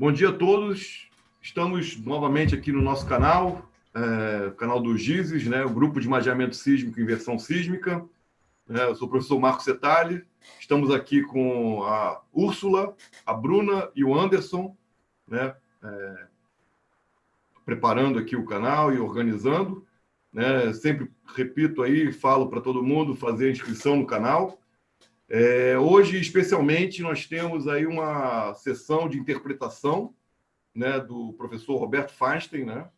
Bom dia a todos. Estamos novamente aqui no nosso canal, canal dos Esses, né? O grupo de imaginamento sísmico e inversão sísmica. Eu sou o professor Marco Setali. Estamos aqui com a Úrsula, a Bruna e o Anderson, né? Preparando aqui o canal e organizando, né? Sempre repito aí, falo para todo mundo fazer a inscrição no canal. Hoje, especialmente, nós temos aí uma sessão de interpretação, né, do professor Roberto Fainstein, né?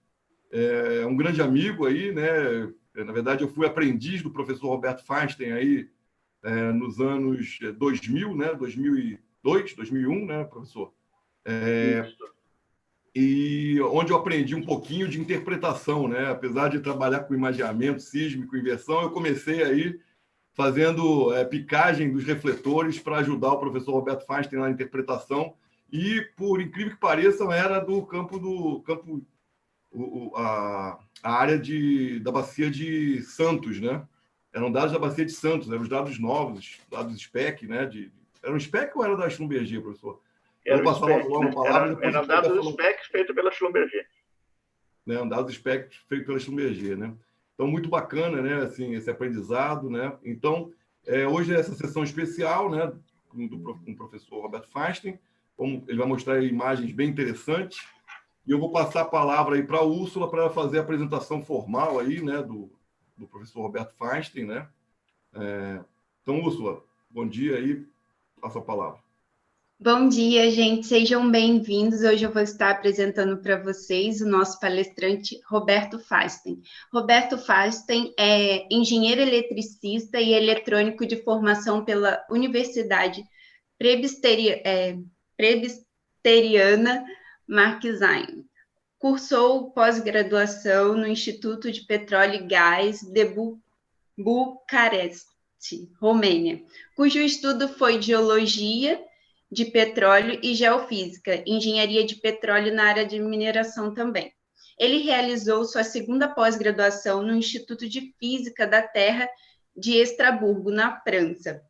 Um grande amigo aí, né? Na verdade, eu fui aprendiz do professor Roberto Fainstein aí nos anos 2000, né? 2002, 2001, né, professor? E onde eu aprendi um pouquinho de interpretação, né? Apesar de trabalhar com imaginamento sísmico, inversão, eu comecei aí fazendo picagem dos refletores para ajudar o professor Roberto Fainstein na interpretação. E, por incrível que pareça, era do a área da bacia de Santos, né? Eram dados da bacia de Santos, eram os dados novos, dados SPEC, né? Era um SPEC ou era da Schlumberger, professor? Era o SPEC, né? Eram dados SPEC feitos pela Schlumberger. Né? Dados SPEC feitos pela Schlumberger, né? Então, muito bacana, né? Assim, esse aprendizado, né? Então, hoje é essa sessão especial, né? Com o professor Roberto Fainstein. Ele vai mostrar imagens bem interessantes. E eu vou passar a palavra aí para a Úrsula para fazer a apresentação formal aí, né? Do professor Roberto Fainstein, né? Então, Úrsula, bom dia aí. Passa a palavra. Bom dia, gente. Sejam bem-vindos. Hoje eu vou estar apresentando para vocês o nosso palestrante, Roberto Fainstein. Roberto Fainstein é engenheiro eletricista e eletrônico de formação pela Universidade Presbiteriana Marquesine. Cursou pós-graduação no Instituto de Petróleo e Gás de Bucareste, Romênia, cujo estudo foi geologia de petróleo e geofísica, engenharia de petróleo na área de mineração também. Ele realizou sua segunda pós-graduação no Instituto de Física da Terra de Estrasburgo, na França,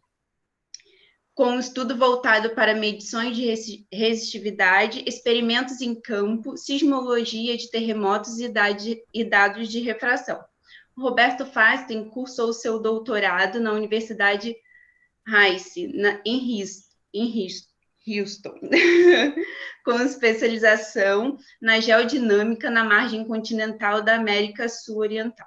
com um estudo voltado para medições de resistividade, experimentos em campo, sismologia de terremotos e dados de refração. Roberto Fainstein cursou seu doutorado na Universidade Rice, em Houston, com especialização na geodinâmica na margem continental da América Sul-Oriental.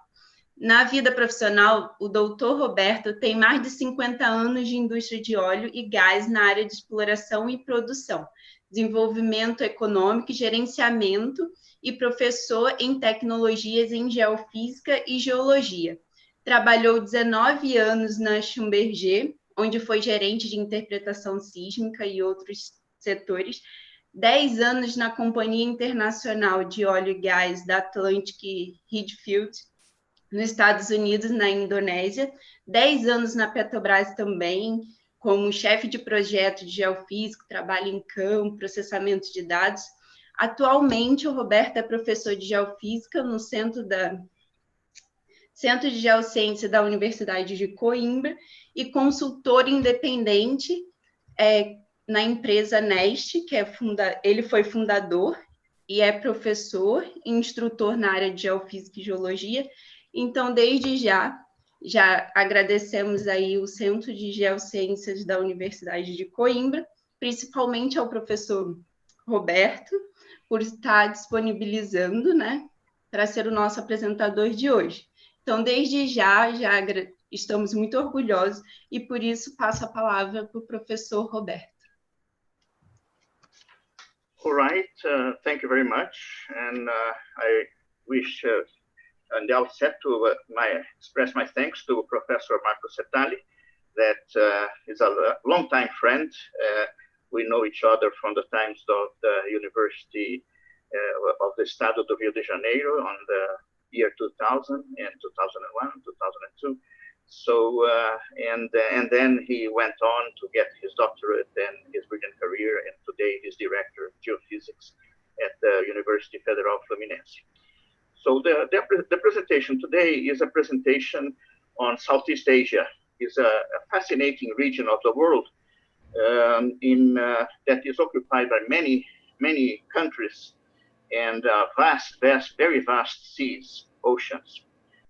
Na vida profissional, o doutor Roberto tem mais de 50 anos de indústria de óleo e gás na área de exploração e produção, desenvolvimento econômico e gerenciamento, e professor em tecnologias em geofísica e geologia. Trabalhou 19 anos na Schlumberger, onde foi gerente de interpretação sísmica e outros setores, 10 anos na Companhia Internacional de Óleo e Gás da Atlantic Richfield, nos Estados Unidos, na Indonésia, 10 anos na Petrobras também, como chefe de projeto de geofísica, trabalho em campo, processamento de dados. Atualmente, o Roberto é professor de geofísica no Centro de Geociência da Universidade de Coimbra e consultor independente na empresa Nest, que ele foi fundador e é professor e instrutor na área de geofísica e geologia. Então, desde já agradecemos aí o Centro de Geociências da Universidade de Coimbra, principalmente ao professor Roberto, por estar disponibilizando, né, para ser o nosso apresentador de hoje. Então, desde já estamos muito orgulhosos e, por isso, passo a palavra para o professor Roberto. All right, thank you very much. And I wish, on the outset, to express my thanks to Professor Marco Setali, that is a longtime friend. We know each other from the times of the University of the Estado do Rio de Janeiro on the year 2000 and 2001, 2002. So, and then he went on to get his doctorate and his brilliant career, and today he's director of geophysics at the University Federal Fluminense. So the presentation today is a presentation on Southeast Asia. It's a fascinating region of the world that is occupied by many many countries and very vast seas, oceans.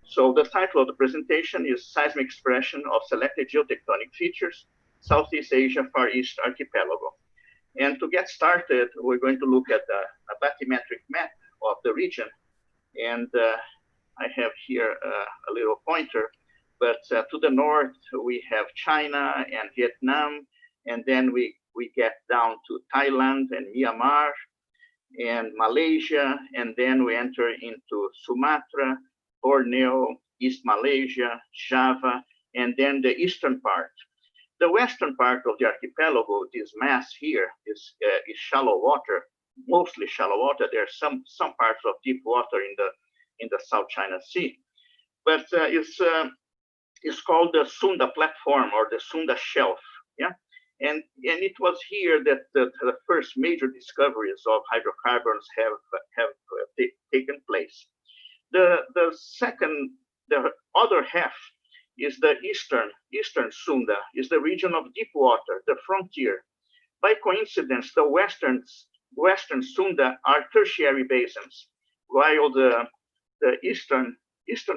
So the title of the presentation is Seismic Expression of Selected Geotectonic Features, Southeast Asia Far East Archipelago. And to get started, we're going to look at a bathymetric map of the region. And I have here a little pointer, but to the north, we have China and Vietnam, and then we get down to Thailand and Myanmar and Malaysia, and then we enter into Sumatra, Borneo, East Malaysia, Java, and then the eastern part. The western part of the archipelago, this mass here, is shallow water, mostly shallow water. There are some parts of deep water in the South China Sea, but it's called the Sunda platform or the Sunda shelf. Yeah, and it was here that the first major discoveries of hydrocarbons have taken place. The other half is the eastern Sunda, is the region of deep water, the frontier. By coincidence, the western Sunda are tertiary basins, while the eastern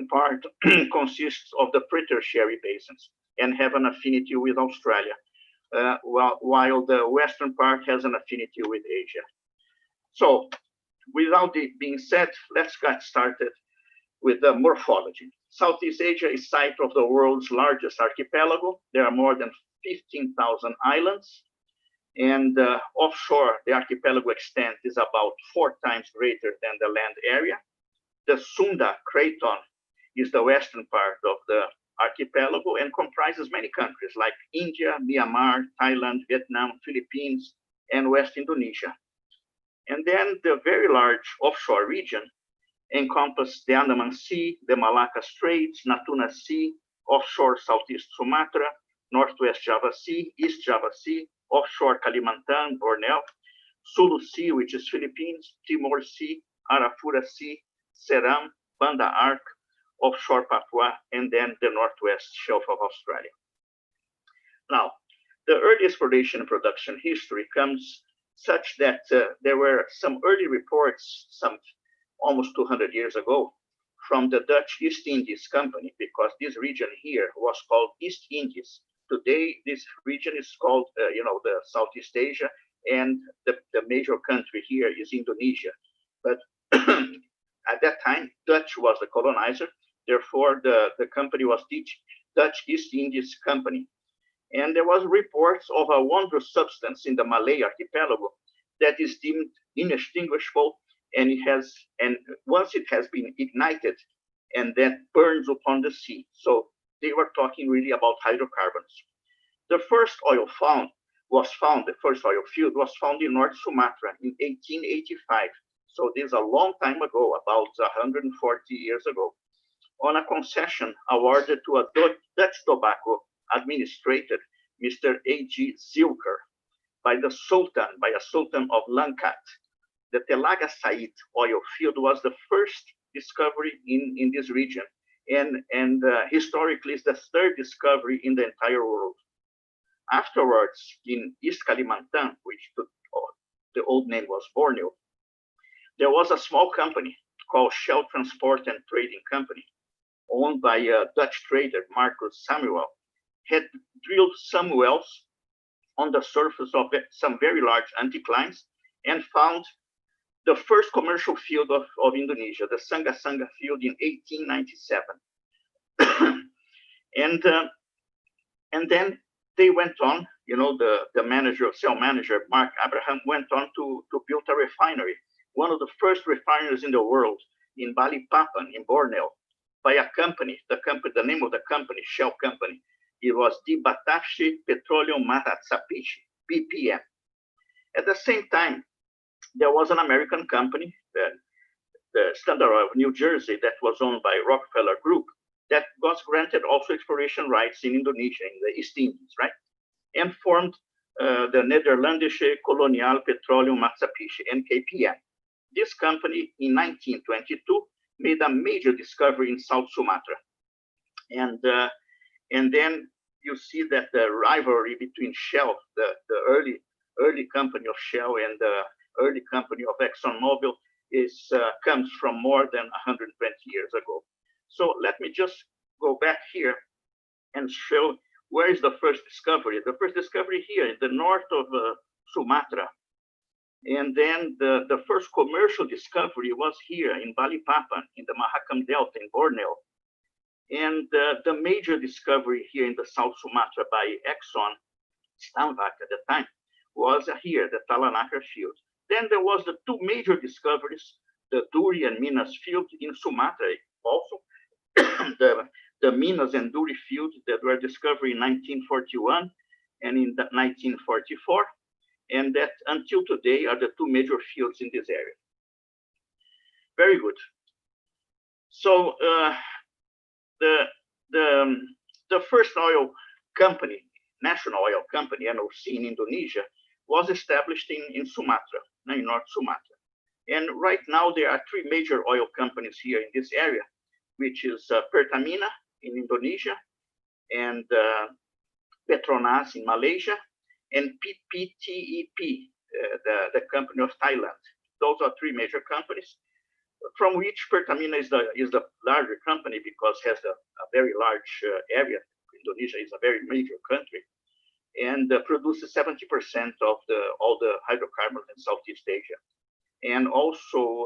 part consists of the pre-tertiary basins and have an affinity with Australia, while the western part has an affinity with Asia. So, without it being said, let's get started with the morphology. Southeast Asia is site of the world's largest archipelago. There are more than 15,000 islands, and offshore, the archipelago extent is about 4 times greater than the land area. The Sunda Craton is the western part of the archipelago and comprises many countries like India, Myanmar, Thailand, Vietnam, Philippines, and West Indonesia. And then the very large offshore region encompasses the Andaman Sea, the Malacca Straits, Natuna Sea, offshore Southeast Sumatra, Northwest Java Sea, East Java Sea, offshore Kalimantan, Borneo, Sulu Sea, which is Philippines, Timor Sea, Arafura Sea, Ceram, Banda Arc, offshore Papua, and then the Northwest Shelf of Australia. Now, the early exploration and production history comes such that there were some early reports, some almost 200 years ago, from the Dutch East Indies Company, because this region here was called East Indies. Today, this region is called, the Southeast Asia, and the major country here is Indonesia. But at that time, Dutch was the colonizer. Therefore, the company was Dutch East Indies Company. And there was reports of a wondrous substance in the Malay archipelago that is deemed inextinguishable, and once it has been ignited, and then burns upon the sea. So they were talking really about hydrocarbons. The first oil field was found in North Sumatra in 1885. So this is a long time ago, about 140 years ago, on a concession awarded to a Dutch tobacco administrator, Mr. A.G. Zilker, by a sultan of Langkat. The Telaga Said oil field was the first discovery in this region, and historically is the third discovery in the entire world. Afterwards, in East Kalimantan, which the old name was Borneo, there was a small company called Shell Transport and Trading Company, owned by a Dutch trader, Marcus Samuel, had drilled some wells on the surface of some very large anticlines and found the first commercial field of Indonesia, the Sanga Sanga field, in 1897. And then they went on, the cell manager, Mark Abraham, went on to build a refinery, one of the first refineries in the world, in Balikpapan, in Borneo, by a company, the name of the company, Shell Company, it was Di Batavchi Petroleum Matatsapishi, BPM. At the same time, there was an American company, the Standard Oil of New Jersey, that was owned by Rockefeller Group, that was granted also exploration rights in Indonesia, in the East Indies, right? And formed the Nederlandische Kolonial Petroleum Maatschappiij, NKPM. This company, in 1922, made a major discovery in South Sumatra. And then you see that the rivalry between Shell, the early company of Shell, and early company of ExxonMobil, comes from more than 120 years ago. So let me just go back here and show where is the first discovery. The first discovery here in the north of Sumatra. And then the first commercial discovery was here in Balikpapan, in the Mahakam Delta in Borneo. And the major discovery here in the South Sumatra by Exxon, Stamvak at the time, was here, the Talanaka field. Then there was the two major discoveries, the Duri and Minas field in Sumatra also, the Minas and Duri field that were discovered in 1941 and in 1944, and that until today are the two major fields in this area. Very good. So the first oil company, national oil company, NOC in Indonesia, was established in Sumatra, in North Sumatra. And right now there are three major oil companies here in this area, which is Pertamina in Indonesia, and Petronas in Malaysia, and PTTEP, the company of Thailand. Those are three major companies, from which Pertamina is the larger company because it has a very large area. Indonesia is a very major country, and produces 70% of all the hydrocarbons in Southeast Asia. And also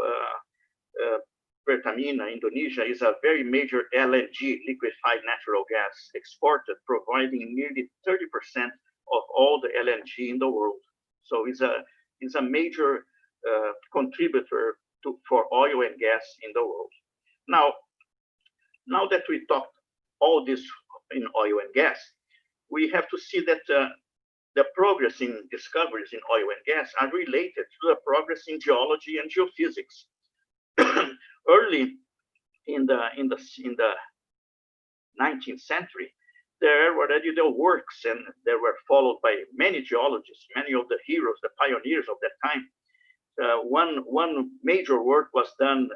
Pertamina, Indonesia, is a very major LNG, liquefied natural gas exporter, providing nearly 30% of all the LNG in the world. So it's a major contributor for oil and gas in the world. Now that we talked all this in oil and gas, we have to see that the progress in discoveries in oil and gas are related to the progress in geology and geophysics. Early in the 19th century, there were already the works, and they were followed by many geologists, many of the heroes, the pioneers of that time. One major work was done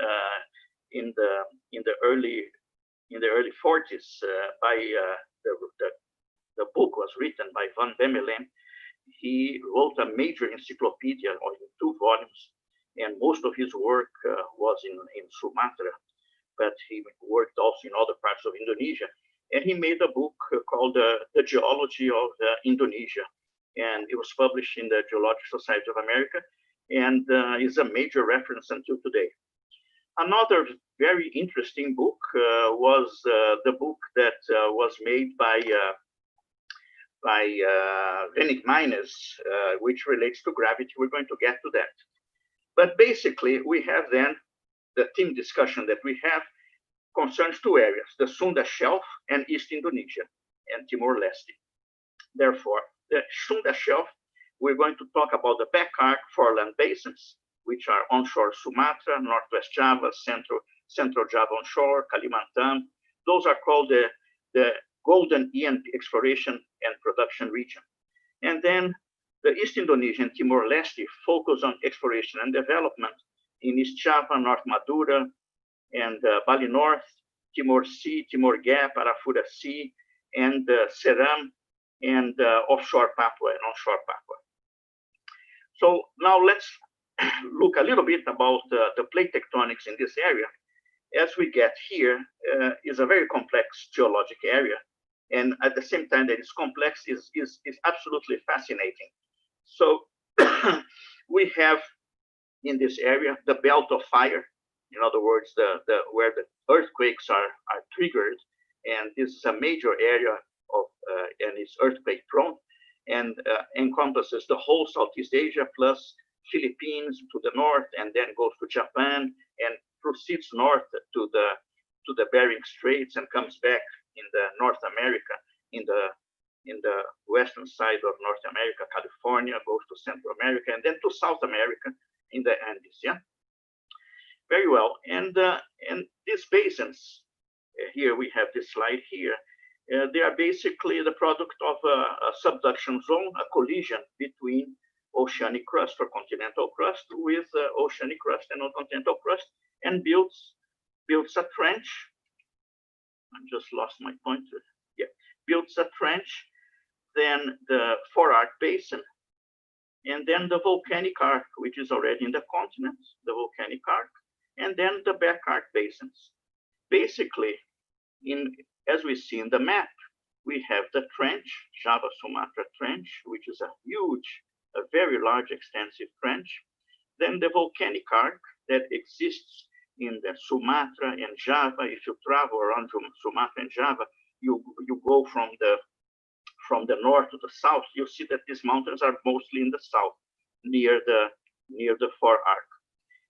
in the early 40s by the book was written by Van Bemmelen. He wrote a major encyclopedia in 2 volumes, and most of his work was in Sumatra, but he worked also in other parts of Indonesia. And he made a book called The Geology of Indonesia, and it was published in the Geological Society of America, and is a major reference until today. Another very interesting book was the book that was made by Rennick Miners, which relates to gravity. We're going to get to that. But basically, we have then the team discussion that we have concerns 2 areas, the Sunda Shelf and East Indonesia and Timor-Leste. Therefore, the Sunda Shelf, we're going to talk about the back arc foreland basins, which are onshore Sumatra, Northwest Java, Central Java onshore, Kalimantan. Those are called the Golden E&P exploration and production region. And then the East Indonesia and Timor-Leste focus on exploration and development in East Java, North Madura, and Bali North, Timor Sea, Timor Gap, Arafura Sea, and Seram, and offshore Papua and onshore Papua. So now let's look a little bit about the plate tectonics in this area. As we get here, is a very complex geologic area, and at the same time that it's complex is absolutely fascinating. So we have in this area the belt of fire. In other words, where the earthquakes are triggered, and this is a major area of and it's earthquake prone, and encompasses the whole Southeast Asia plus Philippines to the north, and then goes to Japan and proceeds north to the Bering Straits and comes back in the North America, in the western side of North America, California, goes to Central America, and then to South America in the Andes. Yeah, very well. And these basins, here we have this slide here. They are basically the product of a subduction zone, a collision between oceanic crust or continental crust with oceanic crust and continental crust, and builds a trench. I just lost my pointer. Yeah, builds a trench. Then the Forearc Basin, and then the volcanic arc, which is already in the continent, the volcanic arc, and then the back arc basins. Basically, as we see in the map, we have the trench, Java-Sumatra trench, which is a huge, a very large, extensive trench. Then the volcanic arc that exists in the Sumatra and Java. If you travel around Sumatra and Java, you go from the north to the south, you see that these mountains are mostly in the south, near the forearc.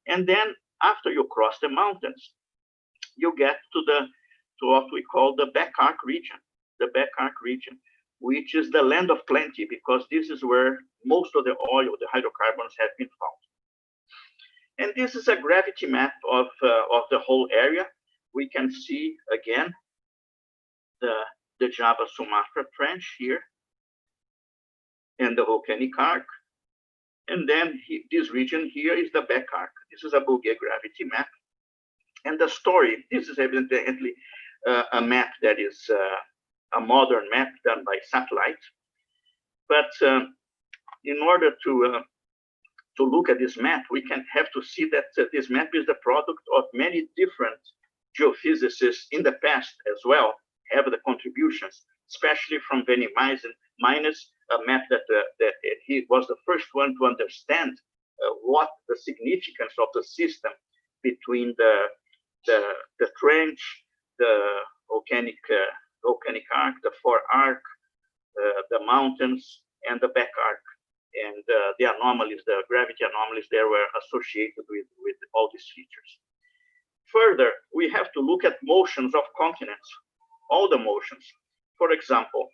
And then after you cross the mountains, you get to what we call the back arc region, which is the land of plenty, because this is where most of the oil, the hydrocarbons, have been found. And this is a gravity map of the whole area. We can see again the Java-Sumatra trench here, and the volcanic arc. And then this region here is the back arc. This is a Bouguer gravity map. And the story, this is evidently a map that is a modern map done by satellite. But in order to look at this map, we have to see that this map is the product of many different geophysicists in the past as well, have the contributions, especially from Benny Minus, a map that he was the first one to understand what the significance of the system between the trench, the volcanic arc, the forearc, the mountains, and the back arc. And the anomalies, the gravity anomalies there were associated with all these features. Further, we have to look at motions of continents, all the motions. For example,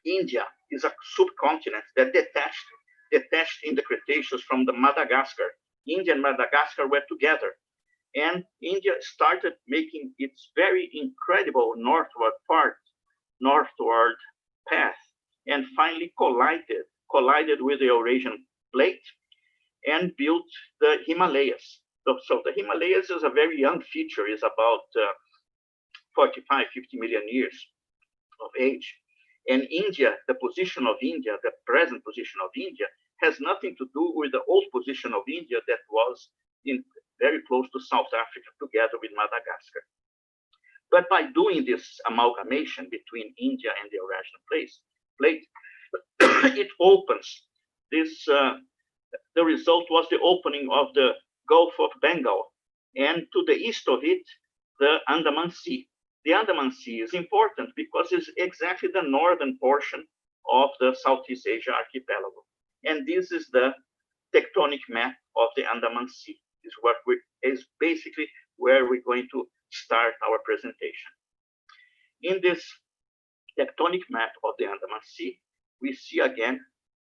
India is a subcontinent that detached in the Cretaceous from the Madagascar. India and Madagascar were together. And India started making its very incredible northward path, and finally collided with the Eurasian plate and built the Himalayas. So the Himalayas is a very young feature, is about 45, 50 million years of age. And India, the position of India, the present position of India, has nothing to do with the old position of India that was very close to South Africa, together with Madagascar. But by doing this amalgamation between India and the Eurasian plate, it opens this. The result was the opening of the Gulf of Bengal, and to the east of it, the Andaman Sea. The Andaman Sea is important because it's exactly the northern portion of the Southeast Asia archipelago. And this is the tectonic map of the Andaman Sea. Is basically where we're going to start our presentation. In this tectonic map of the Andaman Sea, we see again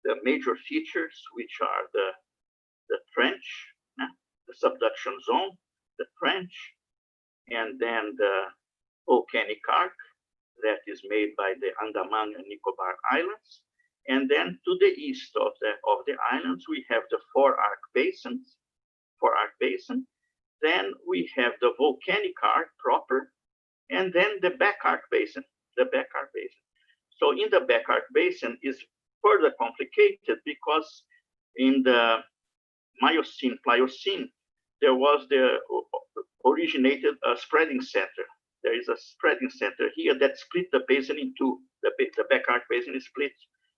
the major features, which are the trench, the subduction zone, the trench, and then the volcanic arc that is made by the Andaman and Nicobar Islands. And then to the east of the islands, we have the forearc basin. Then we have the volcanic arc proper, and then the back arc basin. So in the back arc basin is further complicated because in the Miocene, Pliocene, there was originated a spreading center. There is a spreading center here that split the basin in two. The back arc basin is split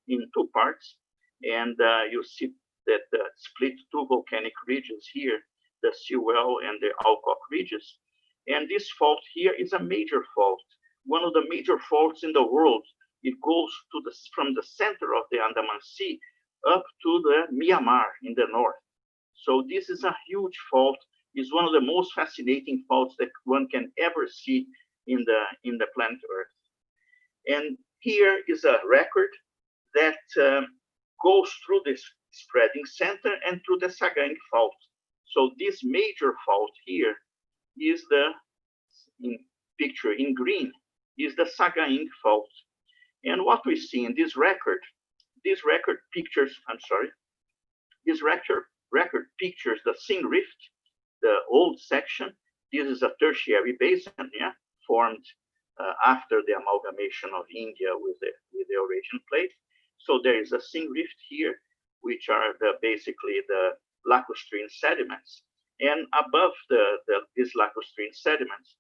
in two parts, and you see that split two volcanic regions here, the Sewell and the Alcock ridges. And this fault here is a major fault, one of the major faults in the world. It goes from the center of the Andaman Sea up to the Myanmar in the north. So this is a huge fault. It's one of the most fascinating faults that one can ever see in the planet Earth. And here is a record that goes through this spreading center and through the Sagaing fault. So this major fault here is picture in green, is the Sagaing fault. And what we see in this record pictures the Singh Rift, the old section. This is a tertiary basin, formed after the amalgamation of India with the Eurasian plate. So there is a Singh Rift here. which are basically the lacustrine sediments. And above these lacustrine sediments,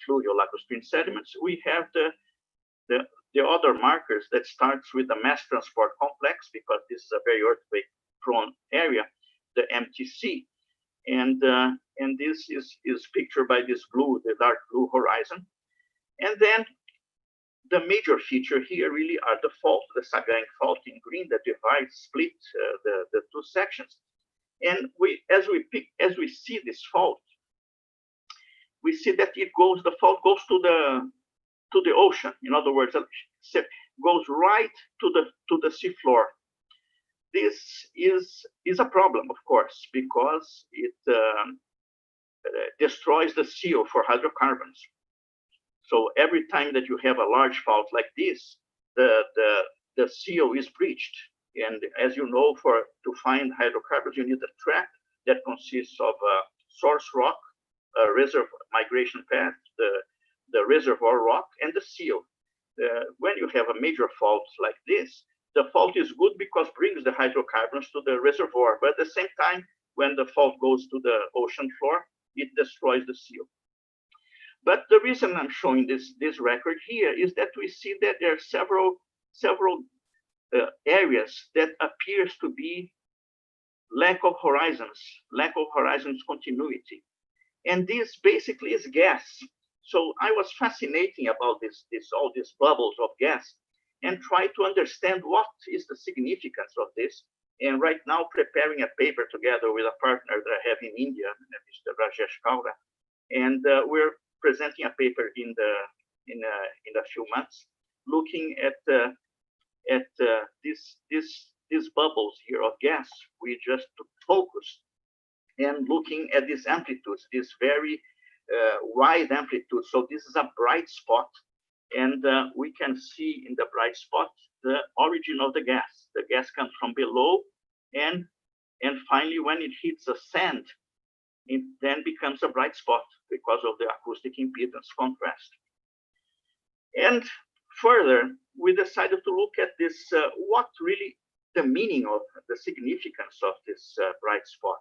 fluvial lacustrine sediments, we have the other markers that starts with the mass transport complex, because this is a very earthquake-prone area, the MTC. And this is pictured by this blue, the dark blue horizon. And then the major feature here really are the fault, the Sagang fault in green that split the two sections. And as we see this fault, we see that the fault goes to the ocean. In other words, it goes right to the seafloor. This is a problem, of course, because it destroys the seal for hydrocarbons. So every time that you have a large fault like this, the seal is breached. And as you know, to find hydrocarbons, you need a trap that consists of source rock, a reservoir migration path, the reservoir rock, and the seal. When you have a major fault like this, the fault is good because it brings the hydrocarbons to the reservoir. But at the same time, when the fault goes to the ocean floor, it destroys the seal. But the reason I'm showing this record here is that we see that there are several areas that appears to be lack of horizons continuity. And this basically is gas. So I was fascinating about all these bubbles of gas and try to understand what is the significance of this. And right now preparing a paper together with a partner that I have in India, Mr. Rajesh Kaura. And we're presenting a paper in a few months, looking at these bubbles here of gas. We just focused and looking at these amplitudes, this very wide amplitude. So this is a bright spot, and we can see in the bright spot the origin of the gas. The gas comes from below, and finally when it hits the sand, it then becomes a bright spot because of the acoustic impedance contrast. And further, we decided to look at this, what really the meaning of the significance of this bright spot.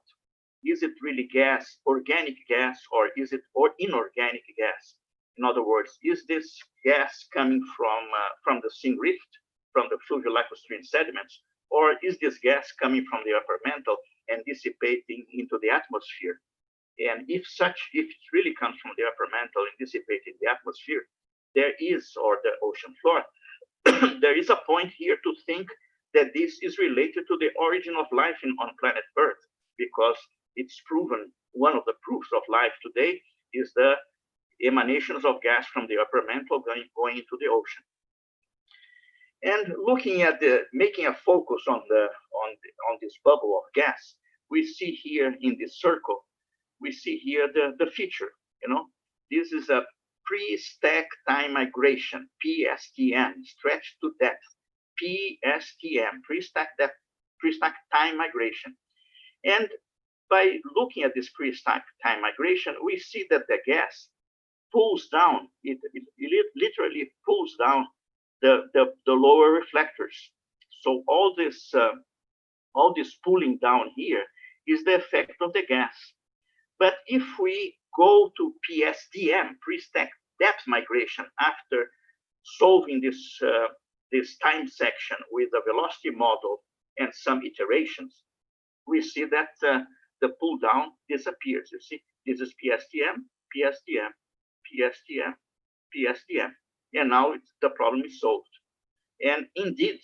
Is it really gas, organic gas, or is it inorganic gas? In other words, is this gas coming from the Singh Rift, from the fluvial lacustrine sediments, or is this gas coming from the upper mantle and dissipating into the atmosphere? And if it really comes from the upper mantle and dissipating the atmosphere, or the ocean floor, there is a point here to think that this is related to the origin of life on planet Earth, because it's proven, one of the proofs of life today is the emanations of gas from the upper mantle going into the ocean. And looking at making a focus on this bubble of gas, we see here in this circle, we see here the feature. This is a pre-stack time migration, PSTM, stretch to depth, PSTM, pre-stack time migration. And by looking at this pre-stack time migration, we see that the gas pulls down, it literally pulls down the lower reflectors. So all this pulling down here is the effect of the gas. But if we go to PSDM, pre-stack depth migration, after solving this time section with a velocity model and some iterations, we see that the pull down disappears. You see, this is PSTM, PSTM, PSTM, PSTM, and now the problem is solved. And indeed,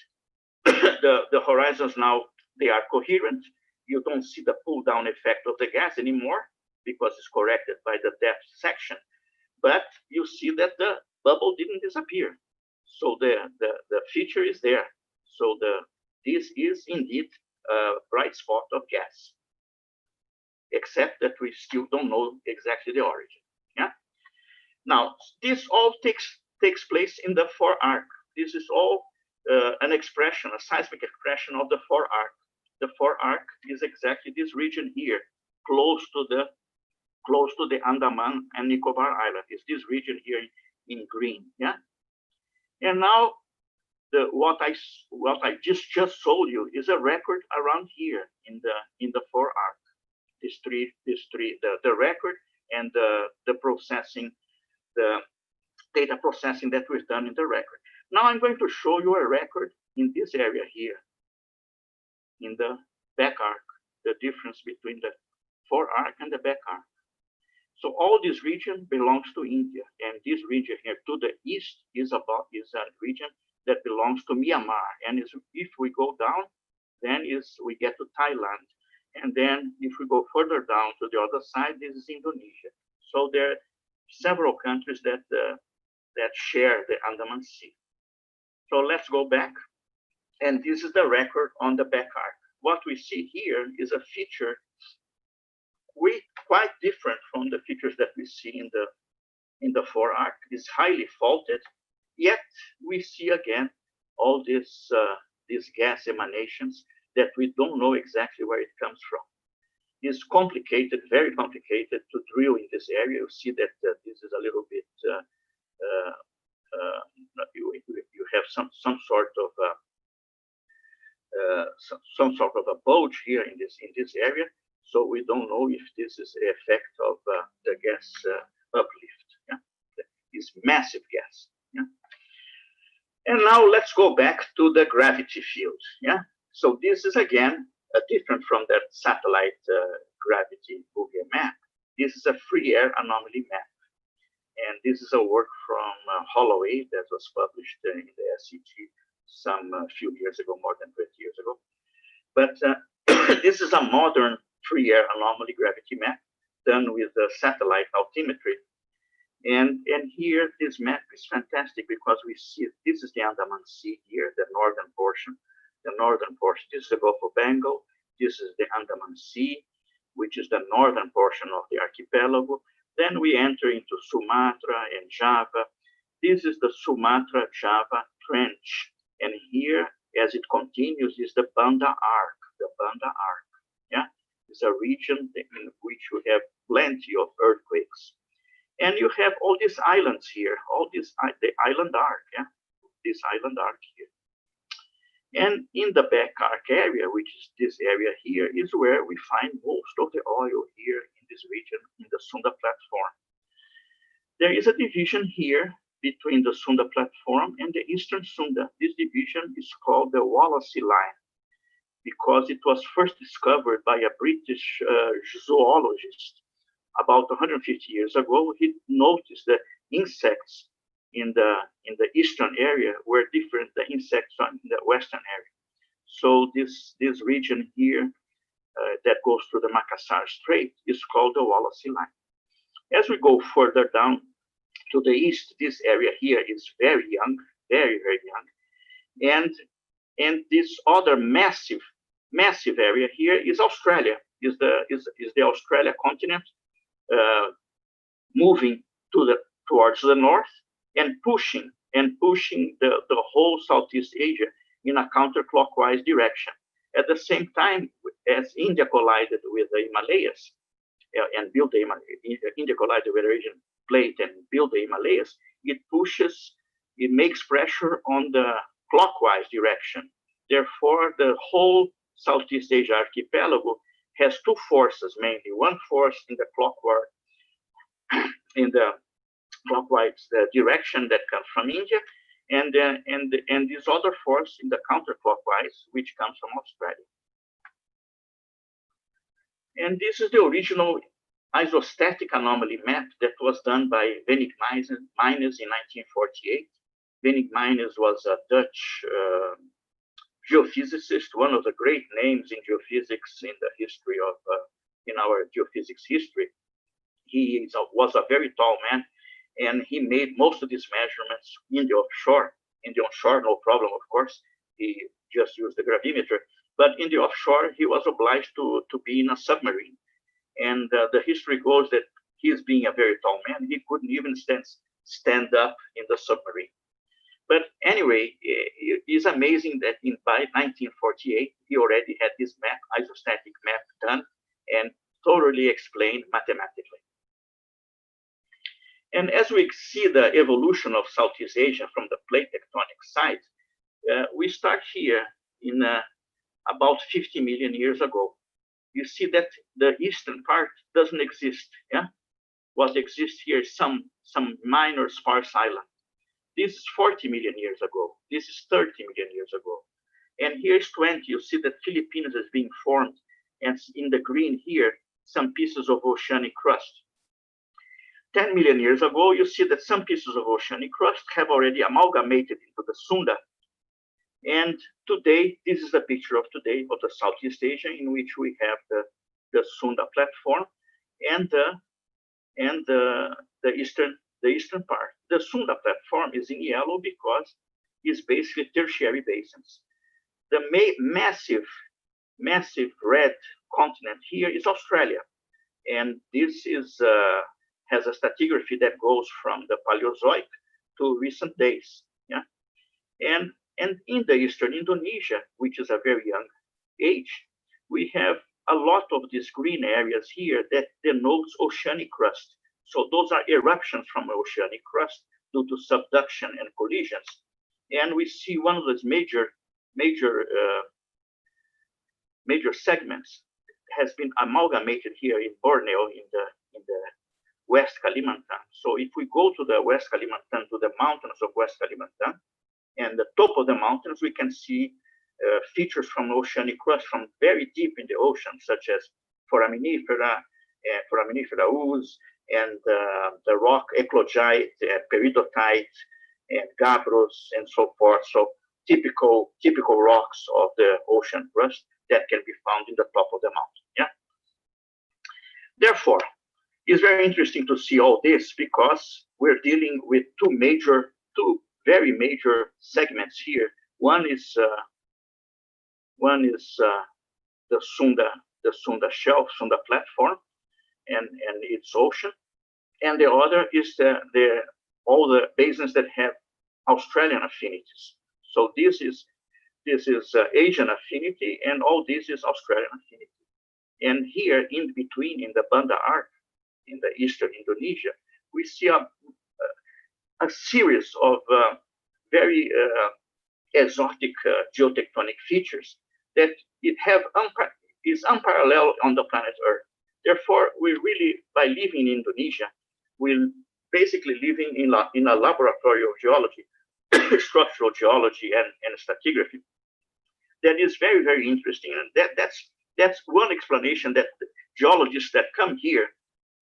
the horizons now, they are coherent. You don't see the pull down effect of the gas anymore because it's corrected by the depth section, but you see that the bubble didn't disappear. So the feature is there. So this is indeed a bright spot of gas, except that we still don't know exactly the origin. Yeah. Now this all takes place in the forearc. This is all an expression, a seismic expression of the forearc. The forearc is exactly this region here, close to the Andaman and Nicobar Island. Is this region here in green? Yeah. And now what I just showed you is a record around here in the forearc. These three, the record and the processing, the data processing that we've done in the record. Now I'm going to show you a record in this area here, in the back arc, the difference between the forearc and the back arc. So all this region belongs to India, and this region here to the east is a region that belongs to Myanmar. And if we go down, then we get to Thailand. And then if we go further down to the other side, this is Indonesia. So there are several countries that share the Andaman Sea. So let's go back. And this is the record on the back arc. What we see here is a feature quite different from the features that we see in the forearc. It's highly faulted, yet we see again all these gas emanations that we don't know exactly where it comes from. It's complicated, very complicated to drill in this area. You see that this is a little bit, you have some sort of a bulge here in this area. So we don't know if this is the effect of the gas uplift. Yeah? It's massive gas. Yeah? And now let's go back to the gravity field. Yeah. So this is again different from that satellite gravity boogie map. This is a free air anomaly map, and this is a work from Holloway that was published in the SEG some few years ago, more than 20 years ago. But this is a modern free air anomaly gravity map done with satellite altimetry. And here, this map is fantastic because we see this is the Andaman Sea here, the northern portion. The northern portion, this is the Gulf of Bengal. This is the Andaman Sea, which is the northern portion of the archipelago. Then we enter into Sumatra and Java. This is the Sumatra-Java Trench. And here, as it continues, is the Banda Arc, yeah? It's a region in which you have plenty of earthquakes. And you have all these islands here, the island arc, yeah? This island arc here. And in the back arc area, which is this area here, is where we find most of the oil here in this region, in the Sunda platform. There is a division here between the Sunda platform and the Eastern Sunda. This division is called the Wallasey Line because it was first discovered by a British zoologist about 150 years ago. He noticed that insects in the eastern area were different than insects in the western area. So this region here that goes through the Makassar Strait is called the Wallasey Line. As we go further down to the east, this area here is very young, very, very young. And this other massive area here is Australia, is the Australia continent moving towards the north and pushing the whole Southeast Asia in a counterclockwise direction. At the same time, as India collided with the Himalayas and built the India collided with the Asian plate and built the Himalayas, it makes pressure on the clockwise direction. Therefore, the whole Southeast Asia archipelago has two forces mainly. One force in the clockwise direction that comes from India, and this other force in the counterclockwise, which comes from Australia. And this is the original isostatic anomaly map that was done by Wenig Meijers in 1948. Wenig Meijers was a Dutch geophysicist, one of the great names in geophysics in the history of, in our geophysics history. He was a very tall man, and he made most of these measurements in the offshore. In the onshore, no problem, of course. He just used the gravimeter. But in the offshore, he was obliged to be in a submarine. And the history goes that his being a very tall man, he couldn't even stand up in the submarine. But anyway, it's amazing that by 1948, he already had this map, isostatic map done and thoroughly explained mathematically. And as we see the evolution of Southeast Asia from the plate tectonic side, We start here in about 50 million years ago. You see that the eastern part doesn't exist. Yeah, what exists here is some minor sparse island. This is 40 million years ago. This is 30 million years ago. And here's 20. You see that Philippines is being formed. And in the green here, some pieces of oceanic crust. 10 million years ago, you see that some pieces of oceanic crust have already amalgamated into the Sunda. And today, this is a picture of today of the Southeast Asia, in which we have the Sunda platform and the eastern part. The Sunda platform is in yellow because it's basically tertiary basins. The massive red continent here is Australia, and this is has a stratigraphy that goes from the Paleozoic to recent days. Yeah, and in the eastern Indonesia, which is a very young age, we have a lot of these green areas here that denotes oceanic crust. So those are eruptions from oceanic crust due to subduction and collisions. And we see one of those major segments has been amalgamated here in Borneo in the West Kalimantan. So if we go to the West Kalimantan, to the mountains of West Kalimantan, and the top of the mountains, we can see features from oceanic crust from very deep in the ocean, such as foraminifera, ooze, and the rock eclogite, peridotite, and gabbros, and so forth. So typical rocks of the ocean crust that can be found in the top of the mountain. Yeah. Therefore, it's very interesting to see all this because we're dealing with two very major segments here. One is the Sunda shelf, Sunda platform, and its ocean, and the other is all the basins that have Australian affinities. So this is Asian affinity, and all this is Australian affinity. And here in between, in the Banda Arc, in the eastern Indonesia, we see a series of very exotic geotectonic features that is unparalleled on the planet Earth. Therefore, we really, by living in Indonesia, we're basically living in a laboratory of geology, structural geology, and stratigraphy that is very, very interesting. And that's one explanation that the geologists that come here,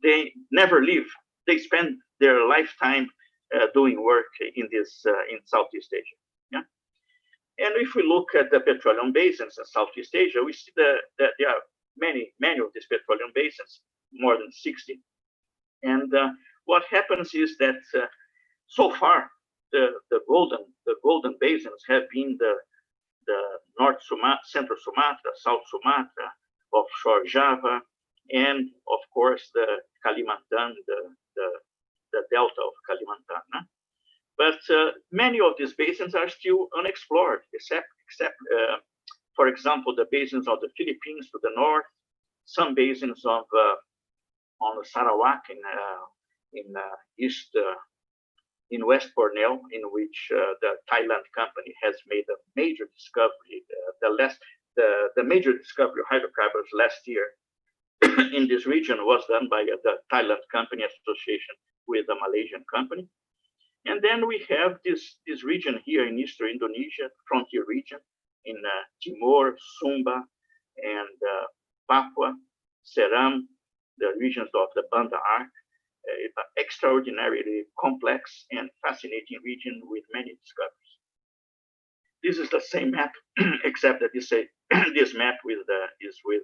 they never leave. They spend their lifetime doing work in Southeast Asia. Yeah. And if we look at the petroleum basins in Southeast Asia, we see that there are many of these petroleum basins, more than 60. And what happens is that so far the golden basins have been the North Sumatra, Central Sumatra, South Sumatra, offshore Java, and of course the Kalimantan, the delta of Kalimantan. Huh? But many of these basins are still unexplored, except for example, the basins of the Philippines to the north, some basins of on the Sarawak in West Borneo, in which the Thailand company has made a major discovery. The major discovery of hydrocarbons last year in this region was done by the Thailand company association with a Malaysian company. And then we have this region here in eastern Indonesia, frontier region, in Timor, Sumba, and Papua, Seram, the regions of the Banda Arc, an extraordinarily complex and fascinating region with many discoveries. This is the same map, except that this map is with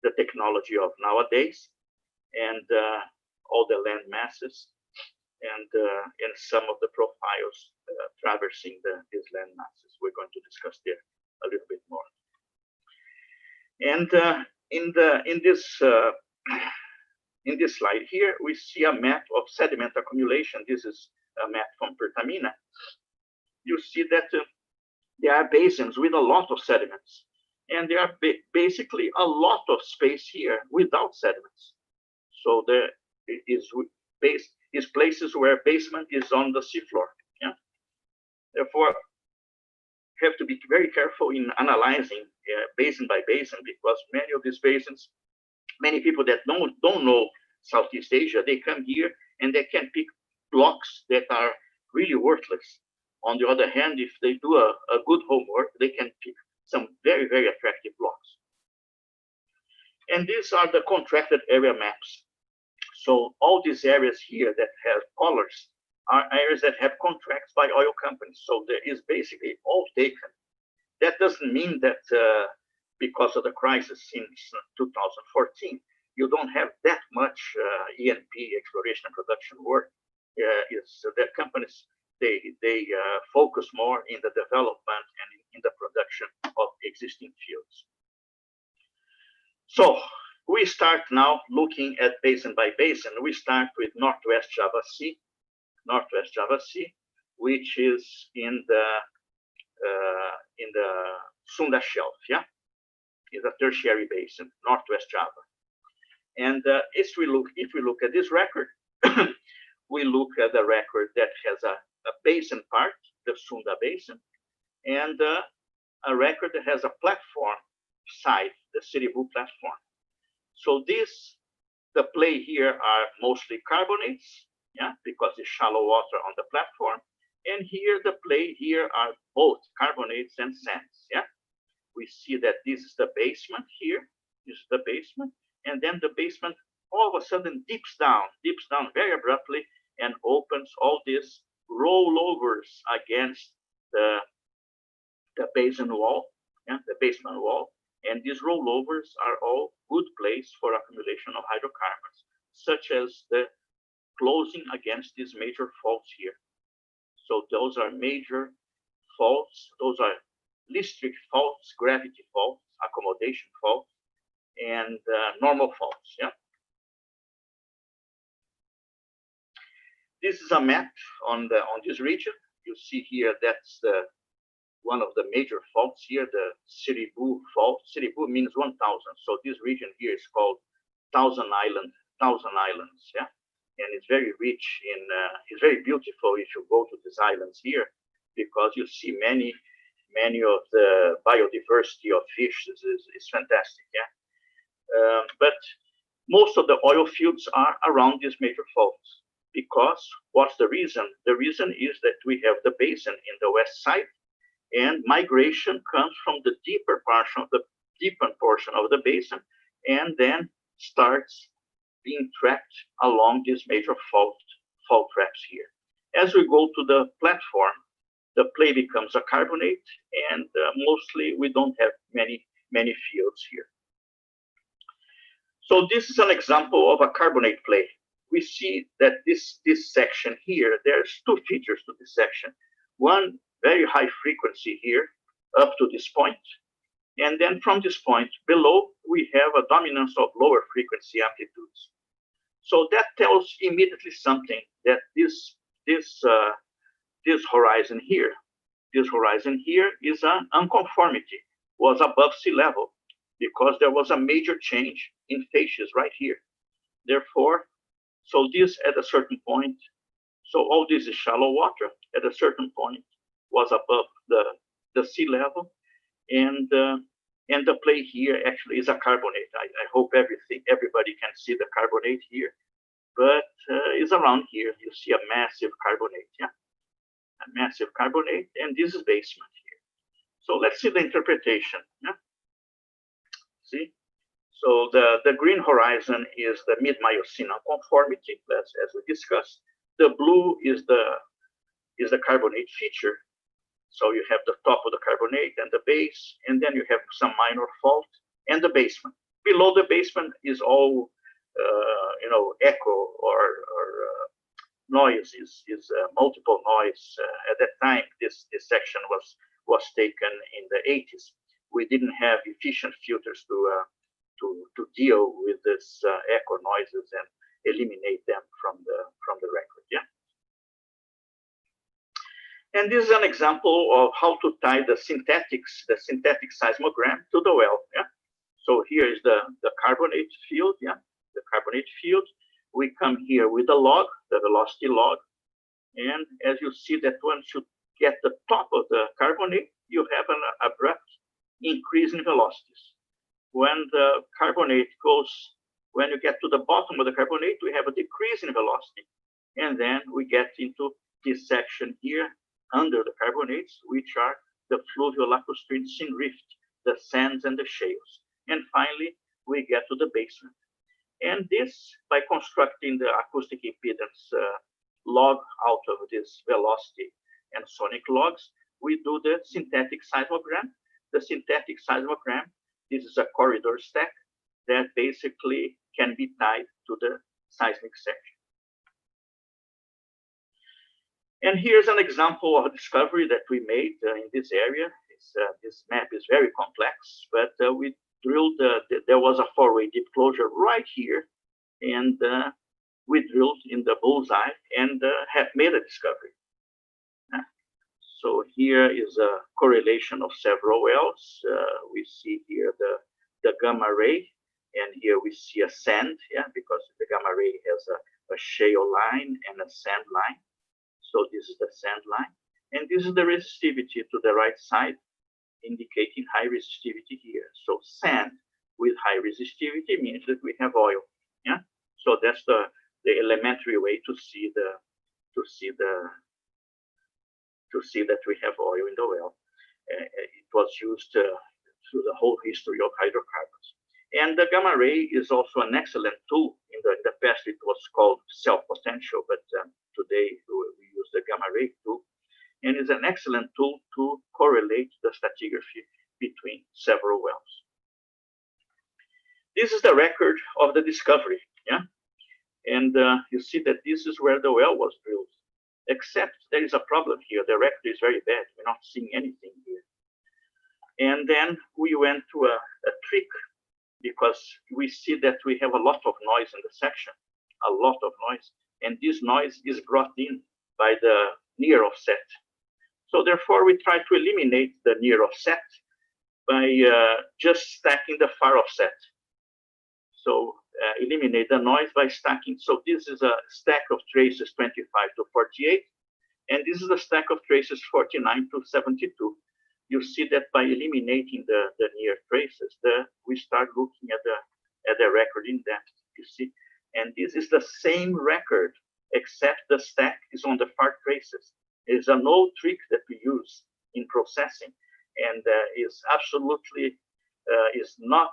the technology of nowadays, and all the land masses, and some of the profiles traversing these land masses. We're going to discuss there a little bit more. And in this slide here, we see a map of sediment accumulation. This is a map from Pertamina. You see that there are basins with a lot of sediments, and there are basically a lot of space here without sediments. So there is places where basement is on the seafloor. Yeah. Therefore, have to be very careful in analyzing basin by basin, because many of these basins, many people that don't know Southeast Asia, they come here and they can pick blocks that are really worthless. On the other hand, if they do a good homework, they can pick some very, very attractive blocks. And these are the contracted area maps. So all these areas here that have colors are areas that have contracts by oil companies. So there is basically all taken. That doesn't mean that because of the crisis since 2014, you don't have that much E&P exploration and production work. The companies, they focus more in the development and in the production of existing fields. So we start now looking at basin by basin. We start with Northwest Java Sea, which is in the Sunda Shelf, yeah? Is a tertiary basin, Northwest Java. And if we look at this record, we look at the record that has a basin part, the Sunda Basin, and a record that has a platform side, the Siribu platform. So the play here are mostly carbonates, yeah, because it's shallow water on the platform. And here the play here are both carbonates and sands, yeah. We see that this is the basement here, this is the basement, and then the basement all of a sudden dips down very abruptly and opens all these rollovers against the basin wall, yeah, the basement wall. And these rollovers are all good place for accumulation of hydrocarbons, such as the closing against these major faults here. So those are major faults, those are listric faults, gravity faults, accommodation faults, and normal faults, yeah. This is a map on this region. You see here, that's one of the major faults here, the Siribu fault. Siribu means 1,000. So this region here is called Thousand Islands, yeah. And it's very rich in, it's very beautiful if you go to these islands here, because you see many of the biodiversity of fish is fantastic, yeah. But most of the oil fields are around these major faults, because what's the reason? The reason is that we have the basin in the west side, and migration comes from the deeper portion of the basin, and then starts being trapped along these major fault traps here. As we go to the platform, the play becomes a carbonate, and mostly we don't have many fields here. So this is an example of a carbonate play. We see that this section here, there's two features to this section. One, very high frequency here up to this point. And then from this point below, we have a dominance of lower frequency amplitudes. So that tells immediately something, that this horizon here is an unconformity, was above sea level, because there was a major change in phases right here. Therefore, so this at a certain point, so all this is shallow water, at a certain point was above the sea level, and the play here actually is a carbonate. I hope everybody can see the carbonate here, but it's around here. You see a massive carbonate, yeah, a massive carbonate, and this is basement here. So let's see the interpretation, yeah. See, so the green horizon is the mid-Miocene conformity, as we discussed. The blue is the carbonate feature. So you have the top of the carbonate and the base, and then you have some minor fault and the basement. Below the basement is all, echo or noise, is multiple noise. At that time, this section was taken in the 80s. We didn't have efficient filters to deal with this echo noises and eliminate them from the record, yeah. And this is an example of how to tie the synthetic seismogram to the well, yeah. So here is the carbonate field, yeah, the carbonate field. We come here with the log, the velocity log, and as you see that once you get the top of the carbonate, you have an abrupt increase in velocities. When the carbonate goes, when you get to the bottom of the carbonate, we have a decrease in velocity. And then we get into this section here under the carbonates, which are the fluvial lacustrine rift, the sands and the shales. And finally, we get to the basement. And this, by constructing the acoustic impedance log out of this velocity and sonic logs, we do the synthetic seismogram. The synthetic seismogram, this is a corridor stack that basically can be tied to the seismic section. And here's an example of a discovery that we made in this area. This map is very complex, but we drilled, there was a four-way deep closure right here, and we drilled in the bullseye and have made a discovery. So here is a correlation of several wells. We see here the gamma ray, and here we see a sand, because the gamma ray has a shale line and a sand line. So this is the sand line, and this is the resistivity to the right side, indicating high resistivity here. So sand with high resistivity means that we have oil. So that's the elementary way to see that we have oil in the well. It was used through the whole history of hydrocarbons. And the gamma ray is also an excellent tool. In the past, it was called self-potential, but today we use the gamma ray tool. And it's an excellent tool to correlate the stratigraphy between several wells. This is the record of the discovery, And you see that this is where the well was drilled. Except there is a problem here. The record is very bad. We're not seeing anything here. And then we went to a trick, because we see that we have a lot of noise in the section, a lot of noise. And this noise is brought in by the near offset. So therefore, we try to eliminate the near offset by just stacking the far offset. So eliminate the noise by stacking. So this is a stack of traces 25 to 48, and this is a stack of traces 49 to 72. You see that by eliminating the near traces, we start looking at the record in depth. You see, and this is the same record, except the stack is on the far traces. It's an old trick that we use in processing, and is absolutely is not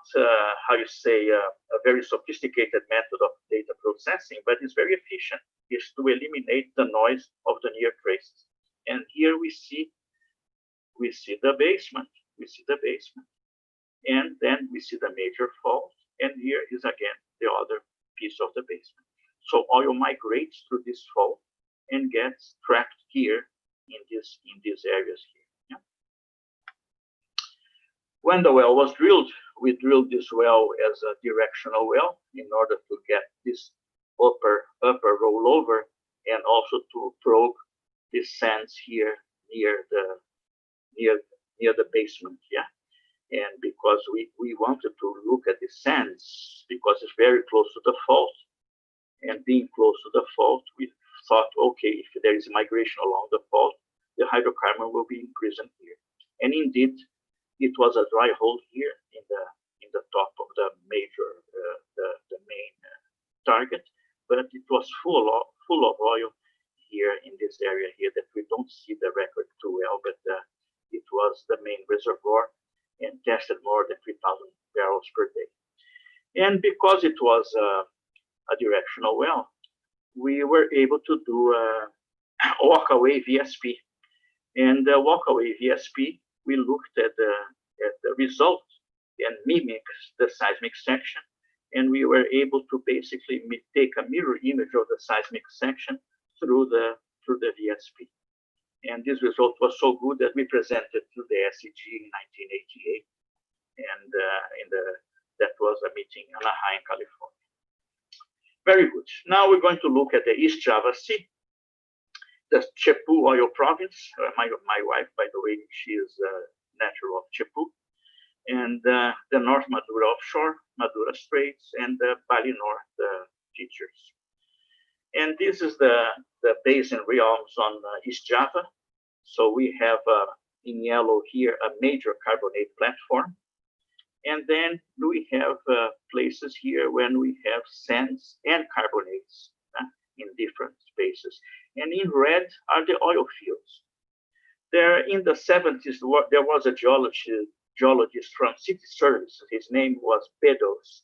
how you say a very sophisticated method of data processing, but it's very efficient. Is to eliminate the noise of the near traces. And here we see the basement. We see the basement, and then we see the major fault. And here is again the other piece of the basement. So oil migrates through this fault and gets trapped here in these areas here. When the well was drilled, we drilled this well as a directional well in order to get this upper rollover, and also to probe the sands here near the basement. And because we wanted to look at the sands, because it's very close to the fault, and being close to the fault, we thought, okay, if there is migration along the fault, the hydrocarbon will be imprisoned here. And indeed, it was a dry hole here in the top of the major, the main target, but it was full of oil here in this area here that we don't see the record too well, but it was the main reservoir and tested more than 3,000 barrels per day. And because it was a directional well, we were able to do a walkaway VSP. And the walkaway VSP, we looked at the result and mimics the seismic section, and we were able to basically take a mirror image of the seismic section through the VSP. And this result was so good that we presented to the SEG in 1988, and that was a meeting in Anaheim, California. Very good. Now we're going to look at the East Java Sea, the Cepu oil province. My wife, by the way, she is natural of Cepu, and the North Madura offshore, Madura Straits, and the Bali North features. And this is the basin realms on East Java. So we have in yellow here, a major carbonate platform. And then we have places here when we have sands and carbonates in different spaces. And in red are the oil fields. There in the 70s, there was a geologist from City Service. His name was Beddoes.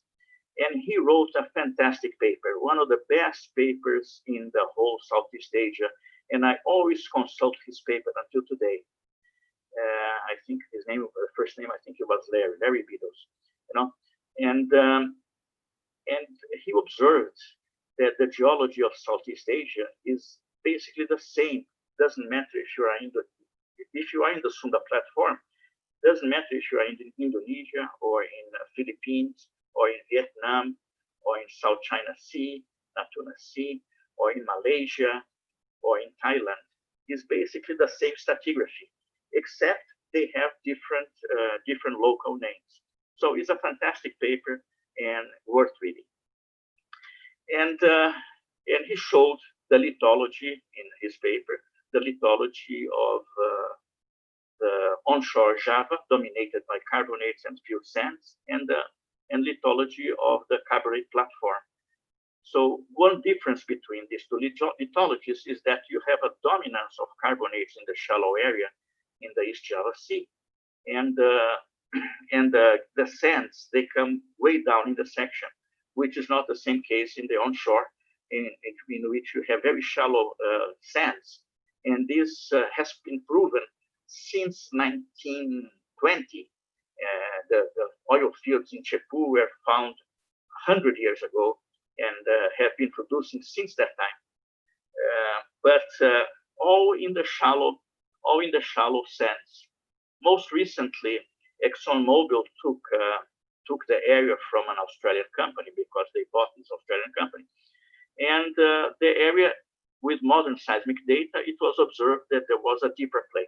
And he wrote a fantastic paper, one of the best papers in the whole Southeast Asia. And I always consult his paper until today. I think his name, first name, I think it was Larry Beddoes, you know, and he observed that the geology of Southeast Asia is basically the same. Doesn't matter if you are in the Sunda platform. Doesn't matter if you are in Indonesia or in the Philippines or in Vietnam or in South China Sea, Natuna Sea, or in Malaysia or in Thailand. It's basically the same stratigraphy, except they have different local names. So it's a fantastic paper and worth reading. And he showed the lithology in his paper, the lithology of the onshore Java, dominated by carbonates and field sands, and lithology of the carbonate platform. So one difference between these two lithologies is that you have a dominance of carbonates in the shallow area in the East Java Sea, and the sands, they come way down in the section, which is not the same case in the onshore, in which you have very shallow sands. And this has been proven since 1920. The oil fields in Cepu were found 100 years ago and have been producing since that time. But all in the shallow sands. Most recently, ExxonMobil took the area from an Australian company because they bought this Australian company. And the area, with modern seismic data, it was observed that there was a deeper play.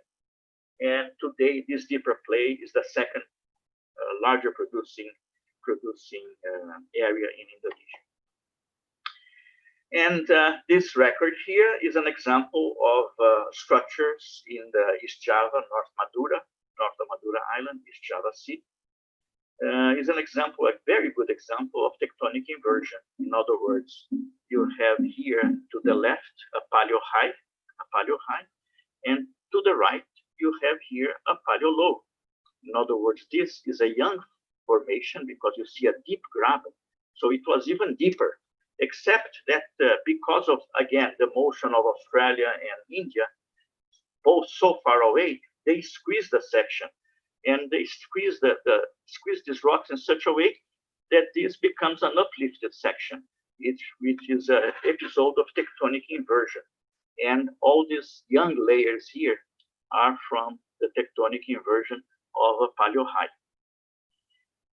And today, this deeper play is the second larger producing area in Indonesia. And this record here is an example of structures in the East Java, north of Madura Island, East Java Sea. Is an example, a very good example of tectonic inversion. In other words, you have here to the left a paleo high, and to the right you have here a paleo low. In other words, this is a young formation because you see a deep graben. So it was even deeper, except that because of, again, the motion of Australia and India, both so far away, they squeeze the section. And they squeeze these rocks in such a way that this becomes an uplifted section, which is an episode of tectonic inversion. And all these young layers here are from the tectonic inversion of a paleo high.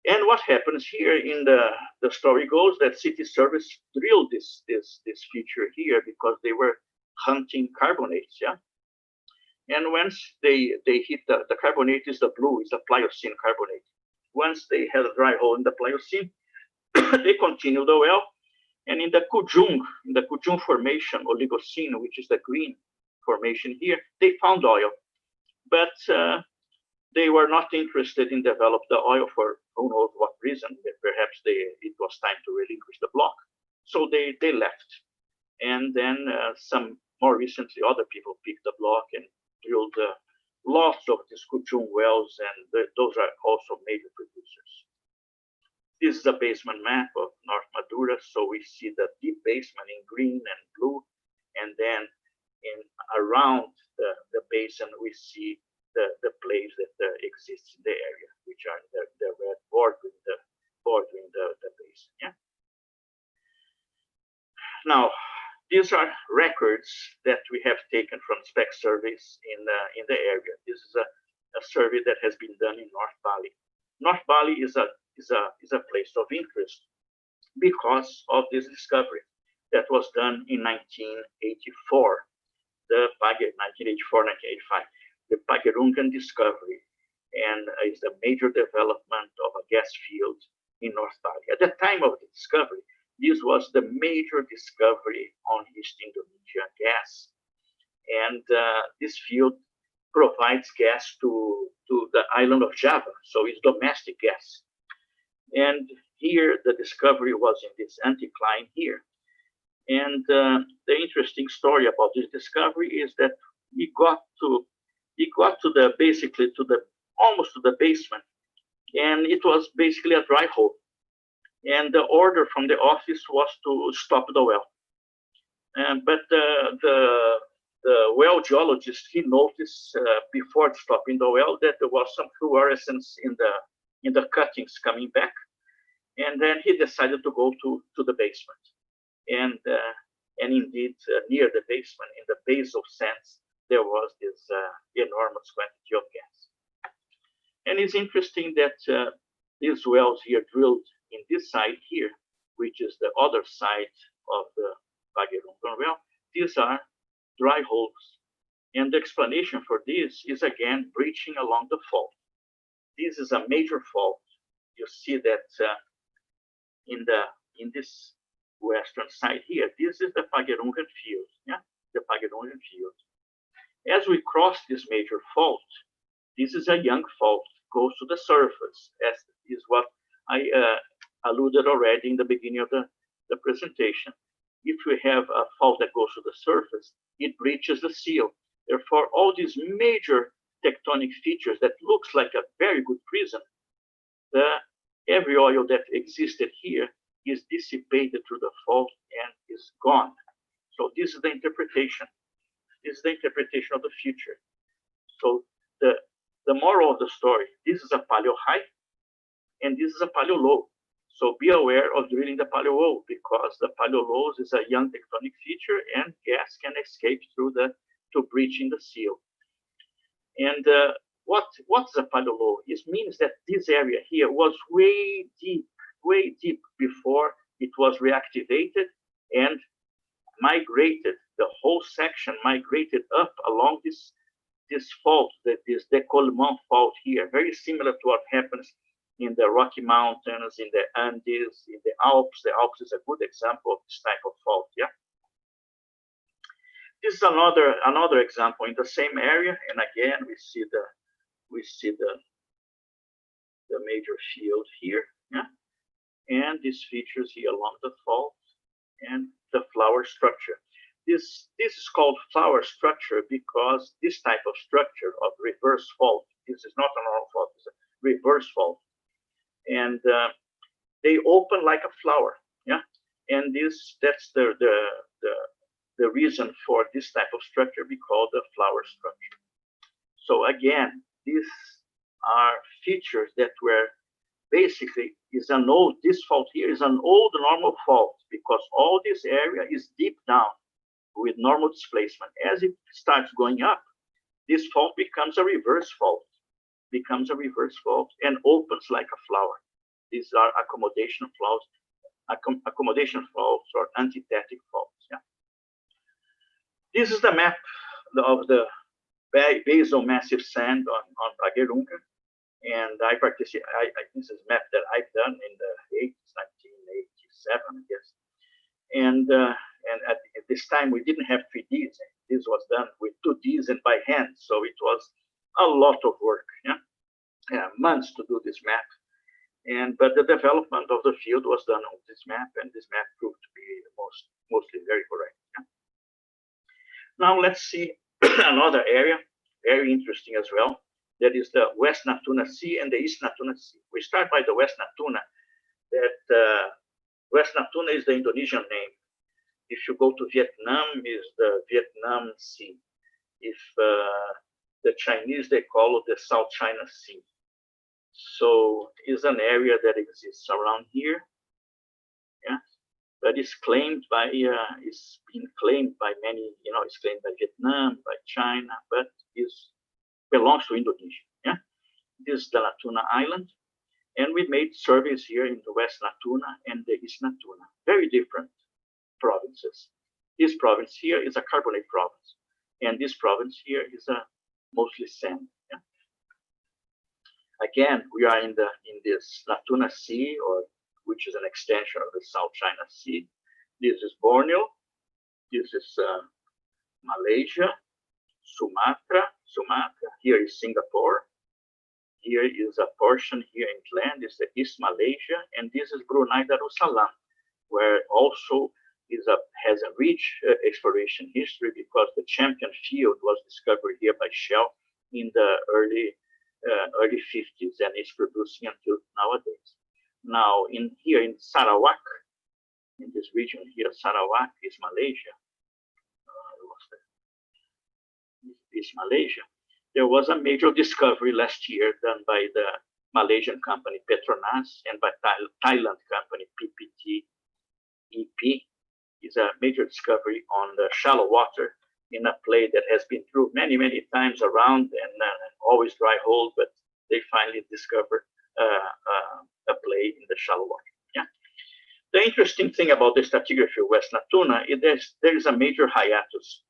And what happens here in the story goes that City Service drilled this feature here because they were hunting carbonates, yeah. And once they hit the carbonate is the blue, is a Pliocene carbonate. Once they had a dry hole in the Pliocene, they continue the well. And in the Kujung formation, Oligocene, which is the green formation here, they found oil. But they were not interested in develop the oil for who knows what reason. Perhaps it was time to relinquish the block. So they left. And then some more recently, other people picked the block and drilled lots of these Kujung wells, and those are also major producers. This is a basement map of North Madura, so we see the deep basement in green and blue, and then around the basin we see the plays that exist in the area, which are the red bordering the basin. Yeah. Now, these are records that we have taken from spec surveys in the area. This is a survey that has been done in North Bali. North Bali is a place of interest because of this discovery that was done in 1984, 1985, the Pagerungan discovery, and is a major development of a gas field in North Bali. At the time of the discovery, this was the major discovery on East Indonesia gas. And this field provides gas to the island of Java, so it's domestic gas. And here the discovery was in this anticline here. And the interesting story about this discovery is that he got to the basically to the almost to the basement, and it was basically a dry hole. And the order from the office was to stop the well. But the well geologist, he noticed before stopping the well that there was some fluorescence in the cuttings coming back, and then he decided to go to the basement. And indeed, near the basement, in the basal sands, there was this enormous quantity of gas. And it's interesting that these wells here drilled in this side here, which is the other side of the Fagerungan well, these are dry holes. And the explanation for this is, again, breaching along the fault. This is a major fault. You see that in this western side here, this is the Fagerungan field, yeah, the Fagerungan field. As we cross this major fault, this is a young fault, goes to the surface, as is what I alluded already in the beginning of the presentation. If we have a fault that goes to the surface, it breaches the seal. Therefore, all these major tectonic features that looks like a very good prism, every oil that existed here is dissipated through the fault and is gone. So this is the interpretation. This is the interpretation of the future. So the moral of the story, this is a paleo high and this is a paleo low. So be aware of drilling the paleo low, because the paleo lows is a young tectonic feature and gas can escape through to breaching the seal. And what's a paleo low? It means that this area here was way deep before it was reactivated and migrated. The whole section migrated up along this fault, this décollement fault here, very similar to what happens in the Rocky Mountains, in the Andes, in the Alps. The Alps is a good example of this type of fault. Yeah. This is another example in the same area, and again we see the major field here. Yeah. And these features here along the fault and the flower structure. This is called flower structure because this type of structure of reverse fault, this is not a normal fault, it's a reverse fault. And they open like a flower, yeah. And that's the reason for this type of structure we call the flower structure. So again, these are features that were basically this fault here is an old normal fault because all this area is deep down with normal displacement. As it starts going up, this fault becomes a reverse fault, and opens like a flower. These are accommodation faults or antithetic faults. Yeah. This is the map of the basal massive sand on Fagerungan. And this is a map that I've done in the 1987, I guess. And at this time, we didn't have 3Ds. This was done with 2Ds and by hand. So it was a lot of work, yeah, months to do this map. But the development of the field was done on this map, and this map proved to be mostly very correct. Yeah? Now let's see another area, very interesting as well. That is the West Natuna Sea and the East Natuna Sea. We start by the West Natuna. That West Natuna is the Indonesian name. If you go to Vietnam, is the Vietnam Sea. If the Chinese, they call it the South China Sea. So it's an area that exists around here, yeah, but is claimed by, is being claimed by many, it's claimed by Vietnam, by China, but belongs to Indonesia, yeah. This is the Natuna Island, and we made surveys here in the West Natuna and the East Natuna, very different provinces. This province here is a carbonate province, and this province here is a mostly sand. Yeah? Again, we are in this Natuna Sea, which is an extension of the South China Sea. This is Borneo. This is Malaysia, Sumatra, Sumatra. Here is Singapore. Here is a portion here in land, is the East Malaysia, and this is Brunei Darussalam, where also has a rich exploration history because the champion field was discovered here by Shell in the early 50s and is producing until nowadays. Now, here in Sarawak, in this region here, Sarawak is Malaysia. Is Malaysia. There was a major discovery last year done by the Malaysian company Petronas and by Thailand company PPT-EP. Is a major discovery on the shallow water in a play that has been through many times around and always dry hole, but they finally discovered a play in the shallow water. Yeah. The interesting thing about the stratigraphy of West Natuna is there is a major hiatus,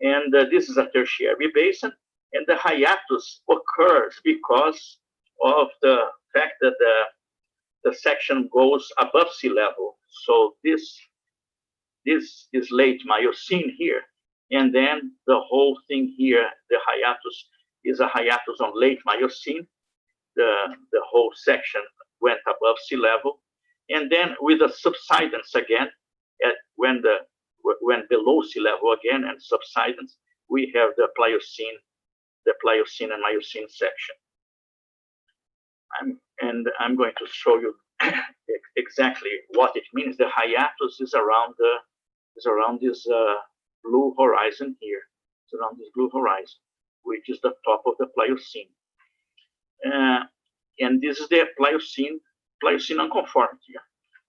and this is a tertiary basin, and the hiatus occurs because of the fact that the section goes above sea level. So this is late Miocene here, and then the whole thing here, the hiatus is a hiatus on late Miocene. The whole section went above sea level, and then with the subsidence again, when below sea level again and subsidence, we have the Pliocene and Miocene section. I'm going to show you exactly what it means. The hiatus is around this blue horizon here. It's around this blue horizon, which is the top of the Pliocene. And this is the Pliocene unconformity.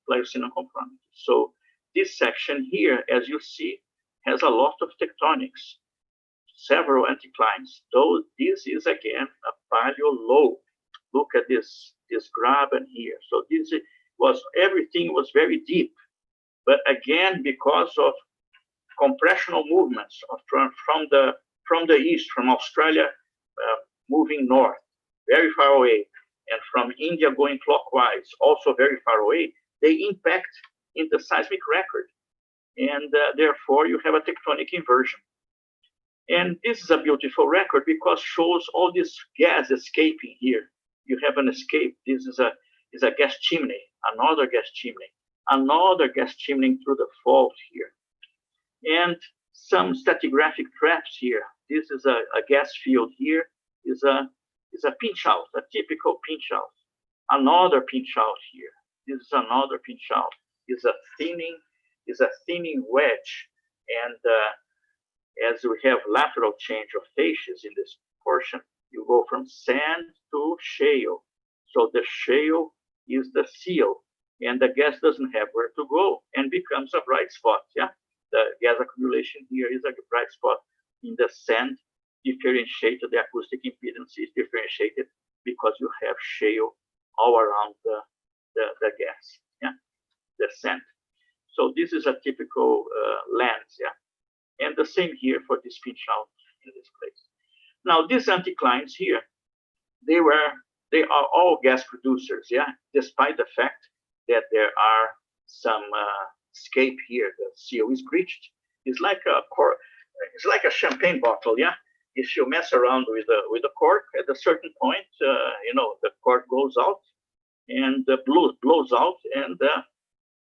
Pliocene unconformity. So this section here, as you see, has a lot of tectonics, several anticlines. Though this is again a paleolobe. Look at this graben here. So everything was very deep. But again, because of compressional movements from the east, from Australia moving north, very far away, and from India going clockwise, also very far away, they impact in the seismic record. And therefore, you have a tectonic inversion. And this is a beautiful record because it shows all this gas escaping here. You have an escape. This is a gas chimney, another gas chimney through the fault here. And some stratigraphic traps here. This is a gas field here, is a pinch out, a typical pinch out. Another pinch out here. This is another pinch out. Is a thinning wedge. And as we have lateral change of facies in this portion, you go from sand to shale. So the shale is the seal, and the gas doesn't have where to go and becomes a bright spot. Yeah, the gas accumulation here is a bright spot in the sand. Differentiated, the acoustic impedance is differentiated because you have shale all around the gas. Yeah, the sand. So this is a typical lens. Yeah, and the same here for this pinch out in this place. Now these anticlines here, they are all gas producers. Yeah, despite the fact that there are some escape here. The seal is breached. It's like a champagne bottle. Yeah. If you mess around with the cork, at a certain point, the cork goes out and blows out,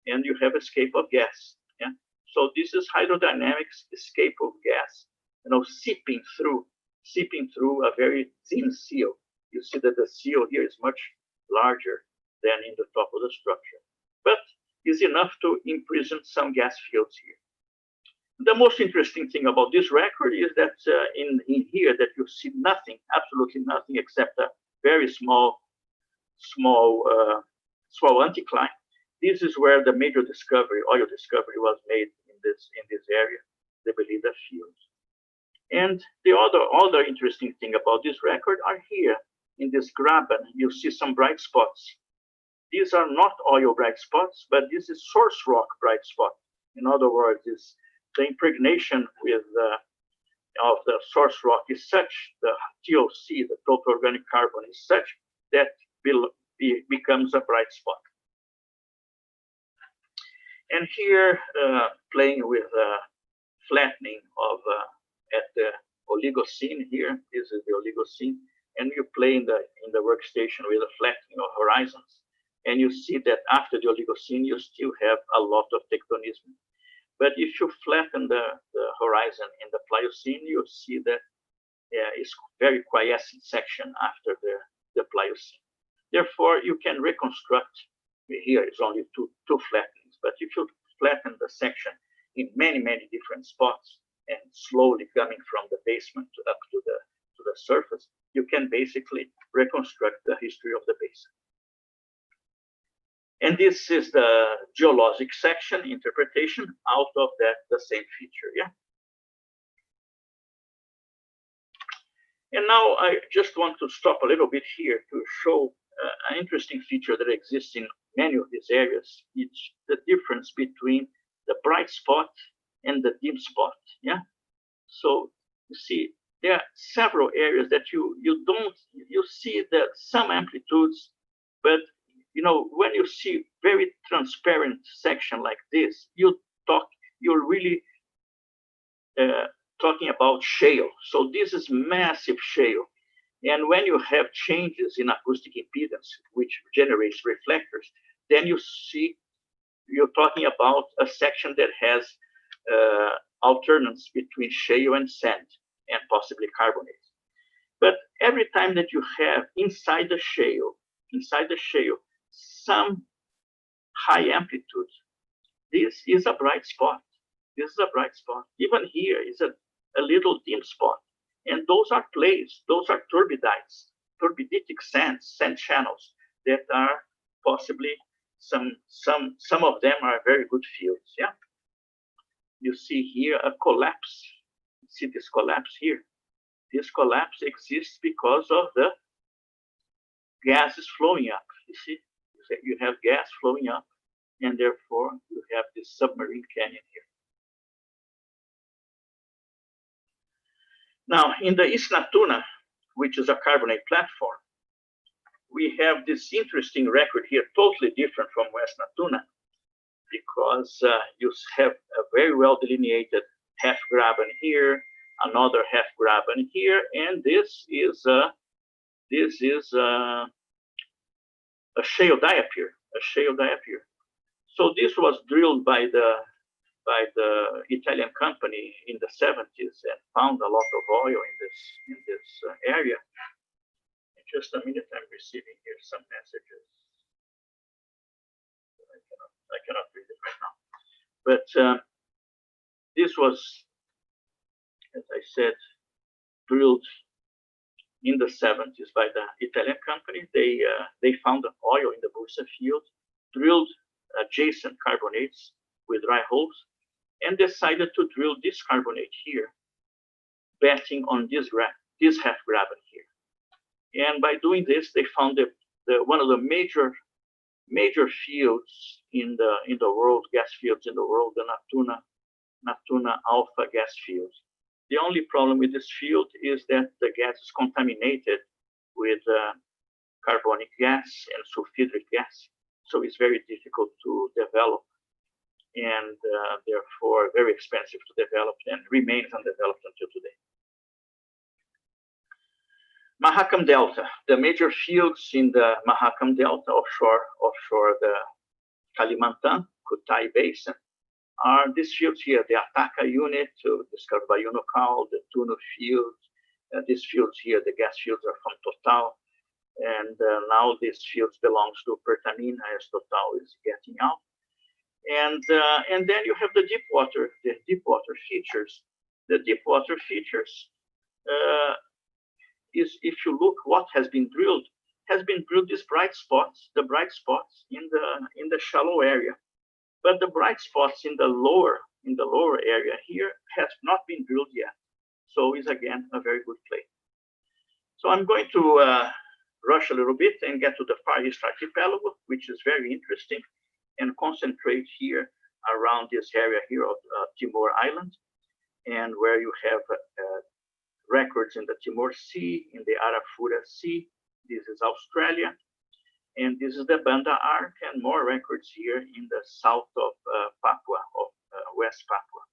and you have escape of gas. Yeah. So this is hydrodynamics, escape of gas, seeping through a very thin seal. You see that the seal here is much larger than in the top of the structure, but is enough to imprison some gas fields here. The most interesting thing about this record is that in here that you see nothing, absolutely nothing, except a very small anticline. This is where the major oil discovery was made in this area, the Belida field. And the other interesting thing about this record are here in this graben. You see some bright spots. These are not oil bright spots, but this is source rock bright spot. In other words, the impregnation of the source rock is such, the TOC, the total organic carbon, is such that becomes a bright spot. And here, playing with flattening of at Oligocene here. This is the Oligocene, and you play in the workstation with the flattening of horizons, and you see that after the Oligocene, you still have a lot of tectonism. But if you flatten the horizon in the Pliocene, you see that it's very quiescent section after the Pliocene. Therefore, you can reconstruct. Here is only two flattenings, but if you flatten the section in many different spots and slowly coming from the basement up to the surface, you can basically reconstruct the history of the basin. And this is the geologic section interpretation out of the same feature. Yeah. And now I just want to stop a little bit here to show an interesting feature that exists in many of these areas. It's the difference between the bright spot and the dim spot. Yeah. So you see, there are several areas that you see that some amplitudes, but when you see very transparent section like this, you're really talking about shale. So this is massive shale. And when you have changes in acoustic impedance, which generates reflectors, then you're talking about a section that has alternance between shale and sand and possibly carbonate. But every time that you have inside the shale, some high amplitude, this is a bright spot. This is a bright spot. Even here is a little dim spot. And those are plays, those are turbiditic sand channels that are possibly some of them are very good fields. Yeah. You see here a collapse. See this collapse here. This collapse exists because of the gases flowing up. You see, you have gas flowing up, and therefore you have this submarine canyon here. Now, in the East Natuna, which is a carbonate platform, we have this interesting record here, totally different from West Natuna, because you have a very well delineated half graben here, another half graben here, and this is a shale diapir. So this was drilled by the Italian company in the 70s and found a lot of oil in this area. In just a minute, I'm receiving here some messages. I cannot read it right now. But this was, as I said, drilled in the 70s by the Italian company. They found oil in the Bursa field, drilled adjacent carbonates with dry holes, and decided to drill this carbonate here, betting on this half graben here. And by doing this, they found one of the major fields in the world, gas fields in the world, the Natuna Alpha gas field. The only problem with this field is that the gas is contaminated with carbonic gas and sulfhydric gas, so it's very difficult to develop, and therefore very expensive to develop and remains undeveloped until today. Mahakam Delta, the major fields in the Mahakam Delta offshore the Kalimantan, Kutai Basin, are these fields here, the Ataka unit, discovered by Unokal, the Tunu field. These fields here, the gas fields are from Total, and now these fields belongs to Pertamina as Total is getting out. And then you have the deep water features. The deep water features is, if you look what has been drilled these bright spots, the bright spots in the shallow area. But the bright spots in the lower area here has not been drilled yet. So is again a very good play. So I'm going to rush a little bit and get to the Far East Archipelago, which is very interesting, and concentrate here around this area here of Timor Island, and where you have records in the Timor Sea, in the Arafura Sea. This is Australia, and this is the Banda Arc, and more records here in the south of Papua, of West Papua.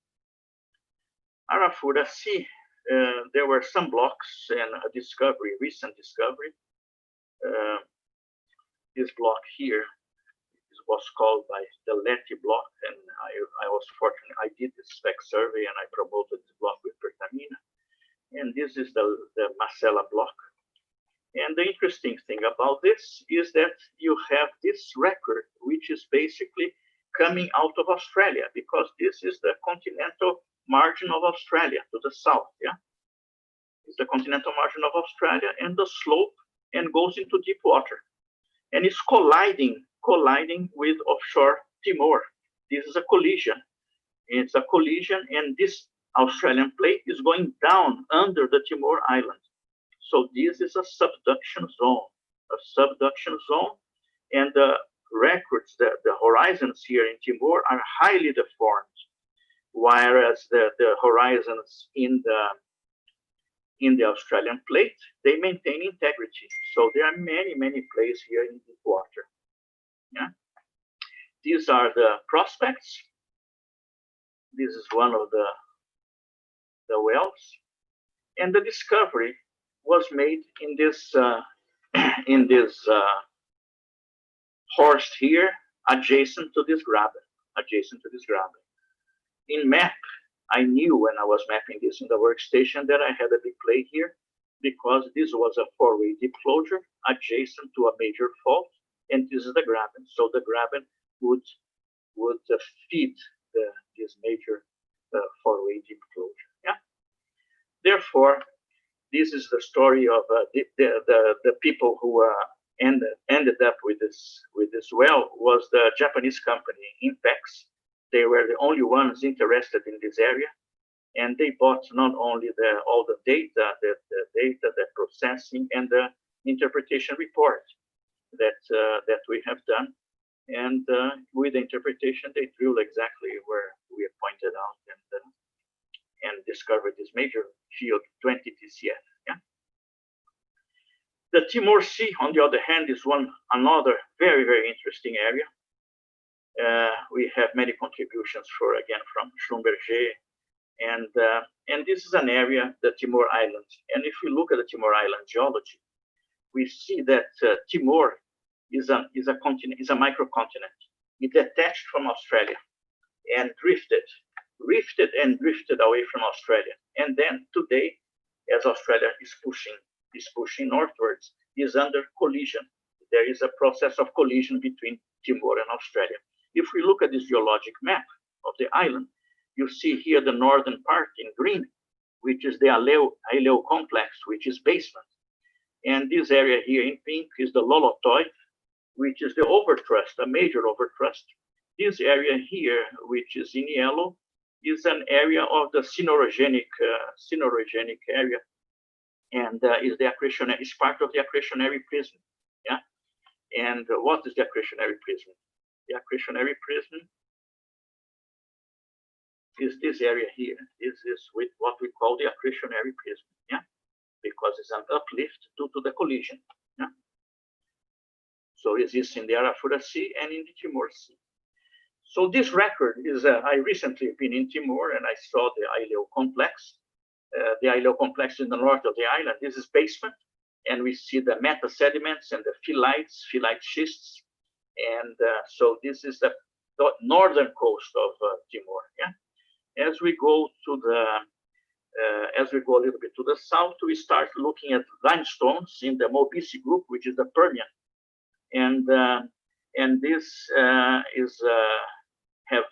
Arafura Sea there were some blocks and a discovery, recent discovery. This block here was called by the Leti block, and I was fortunate. I did the spec survey and I promoted this block with Pertamina. And this is the Marcella block. And the interesting thing about this is that you have this record, which is basically coming out of Australia, because this is the continental margin of Australia to the south. Yeah, it's the continental margin of Australia, and the slope and goes into deep water, and it's colliding with offshore Timor. This is a collision. It's a collision, and this Australian plate is going down under the Timor Island. So this is a subduction zone, and the records, the horizons here in Timor are highly deformed, whereas the horizons in the Australian plate, they maintain integrity. So there are many plays here in deep water. Yeah, these are the prospects. This is one of the wells, and the discovery was made in this horst here, adjacent to this graben. In map, I knew when I was mapping this in the workstation that I had a big play here, because this was a four-way deep closure adjacent to a major fault, and this is the graben. So the graben would feed this major four-way deep closure. Yeah. Therefore, this is the story of the people who ended up with this well was the Japanese company Impex. They were the only ones interested in this area, and they bought not only all the data, the processing, and the interpretation report that we have done. And with the interpretation, they drilled exactly where we have pointed out and discovered this major field, 20 TCF. Yeah. The Timor Sea, on the other hand, is another very interesting area. We have many contributions from Schlumberger, and this is an area, the Timor Islands. And if we look at the Timor Island geology, we see that Timor is a microcontinent. It detached from Australia and drifted away from Australia. And then today, as Australia is pushing northwards, is under collision. There is a process of collision between Timor and Australia. If we look at this geologic map of the island, you see here the northern part in green, which is the Aileu complex, which is basement. And this area here in pink is the Lolotoid, which is the overthrust, a major overthrust. This area here, which is in yellow, is an area of the cinerogenic area, and is part of the accretionary prism. Yeah. And what is the accretionary prism? The accretionary prism is this area here. This is with what we call the accretionary prism. Yeah, because it's an uplift due to the collision. Yeah. So it exists in the Arafura Sea and in the Timor Sea. So this record is, I recently been in Timor and I saw the Aileu complex. The Aileu complex in the north of the island. This is basement, and we see the meta sediments and the phyllite schists. And so this is the northern coast of Timor. Yeah. As we go a little bit to the south, we start looking at limestones in the Mobisi group, which is the Permian, and this have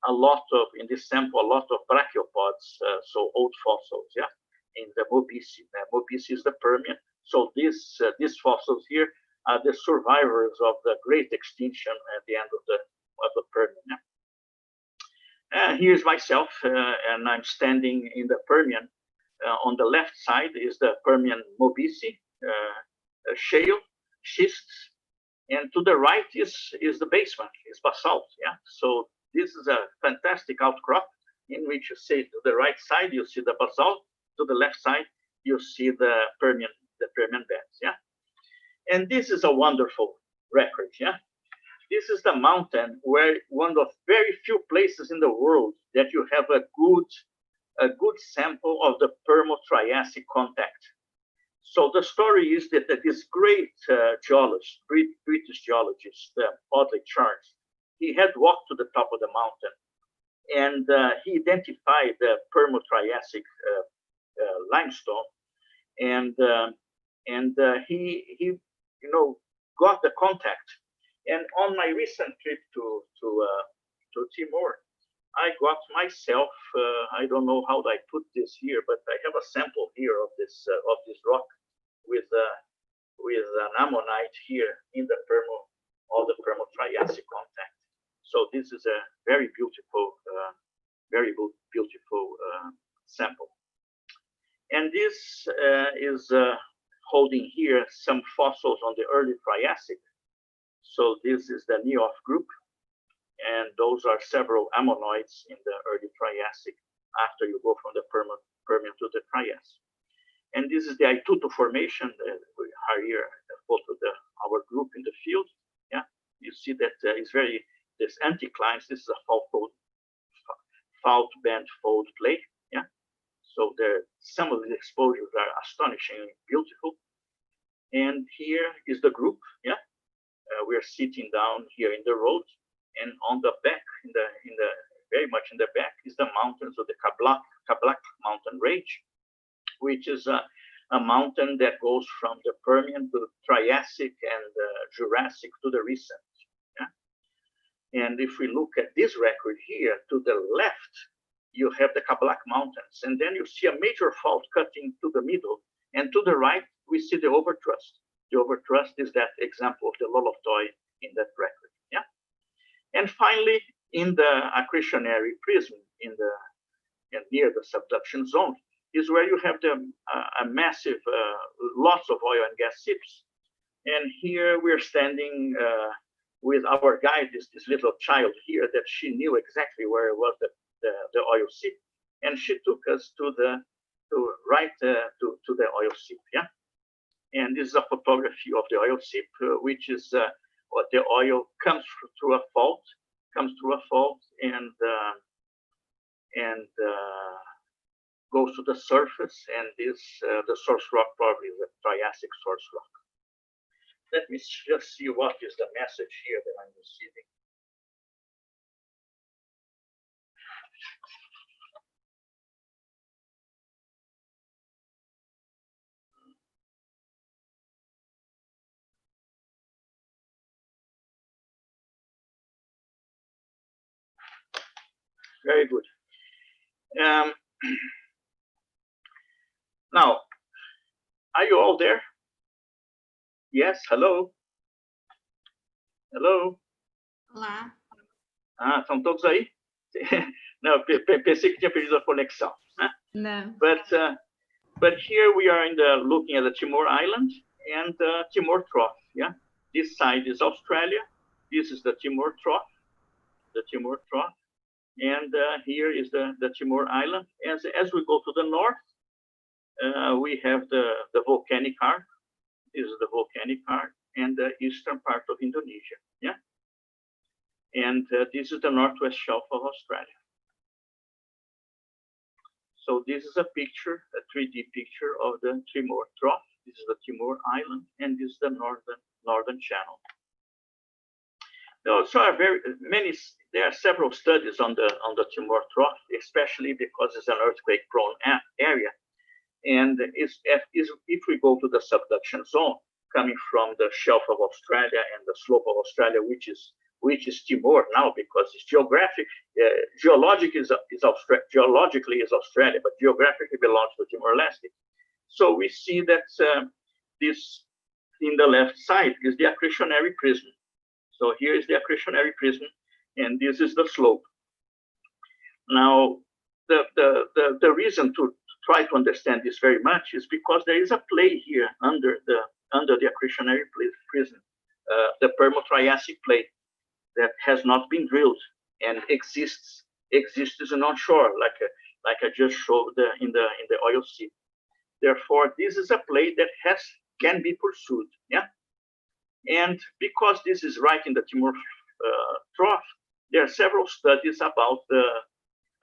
a lot of, in this sample, a lot of brachiopods, so old fossils. Yeah, in the Mobisi. Mobisi is the Permian. So these fossils here are the survivors of the great extinction at the end of the Permian. Yeah? Here's myself, and I'm standing in the Permian. On the left side is the Permian Mobisi shale schists, and to the right is the basement, is basalt. Yeah, so this is a fantastic outcrop in which you see to the right side you see the basalt, to the left side you see the Permian beds. Yeah, and this is a wonderful record. Yeah, this is the mountain where one of very few places in the world that you have a good a good sample of the Permo-Triassic contact. So the story is that this great geologist, British geologist, Audley Charles, he had walked to the top of the mountain, and he identified the Permo-Triassic limestone, and he got the contact. And on my recent trip to Timor, I got myself, I don't know how I put this here, but I have a sample here of this rock with an ammonite here in the Permo-Triassic contact. So this is a very beautiful sample. And this is holding here some fossils on the early Triassic. So this is the Neof group, and those are several ammonoids in the early Triassic after you go from the Permian to the Triassic. And this is the Aituto formation. We are here a photo of our group in the field. Yeah, you see that it's this anticlines. This is a fault band fold plate. Yeah, so some of the exposures are astonishingly beautiful. And here is the group. Yeah, we're sitting down here in the road, and on the back, very much in the back, is the mountains of the Kablak mountain range, which is a mountain that goes from the Permian to the Triassic and Jurassic to the recent. Yeah? And if we look at this record here, to the left, you have the Kablak Mountains, and then you see a major fault cutting to the middle, and to the right, we see the overthrust. The overthrust is that example of the Lolotoy in that record. Yeah. And finally, in the accretionary prism, near the subduction zone, is where you have a massive, lots of oil and gas seeps. And here we're standing with our guide, this little child here, that she knew exactly where it was the oil seep, and she took us to the oil seep. Yeah. And this is a photography of the oil seep, which is what the oil comes through a fault, and goes to the surface, and this the source rock probably is a Triassic source rock. Let me just see what is the message here that I'm receiving. Very good. Now, are you all there? Yes, hello? Hello? Olá. Ah, estão todos aí? Não, pensei que tinha perdido a conexão. Né? No. But here we are looking at the Timor Island and the Timor Trough. Yeah, this side is Australia. This is the Timor Trough. And here is the Timor Island. As we go to the north, we have the volcanic arc. This is the volcanic arc and the eastern part of Indonesia. Yeah, and this is the northwest shelf of Australia. So this is a picture, a 3D picture of the Timor Trough. This is the Timor Island, and this is the northern channel. There also are there are several studies on the Timor Trough, especially because it's an earthquake-prone area. And if we go to the subduction zone, coming from the shelf of Australia and the slope of Australia, which is Timor now, because it's geologically is Australia, but geographically belongs to Timor-Leste. So we see that this in the left side is the accretionary prism. So here is the accretionary prism, and this is the slope. Now, the reason to try to understand this very much is because there is a play here under the accretionary prism, the Permo-Triassic play that has not been drilled and exists on shore, like I just showed in the oil seep. Therefore, this is a play that can be pursued. Yeah. And because this is right in the Timor Trough, there are several studies about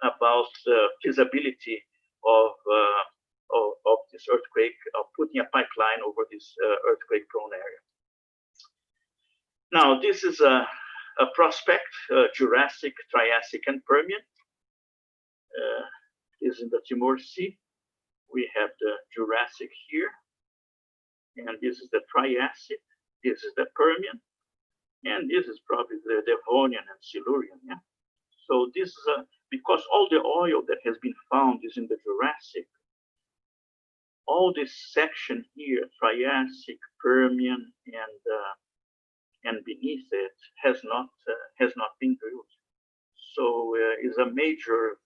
about the feasibility of this earthquake, of putting a pipeline over this earthquake-prone area. Now, this is a prospect, Jurassic, Triassic, and Permian. Is in the Timor Sea. We have the Jurassic here, and this is the Triassic, this is the Permian, and this is probably the Devonian and Silurian. Yeah? So this is because all the oil that has been found is in the Jurassic. All this section here, Triassic, Permian, and beneath it has not been drilled. So is a major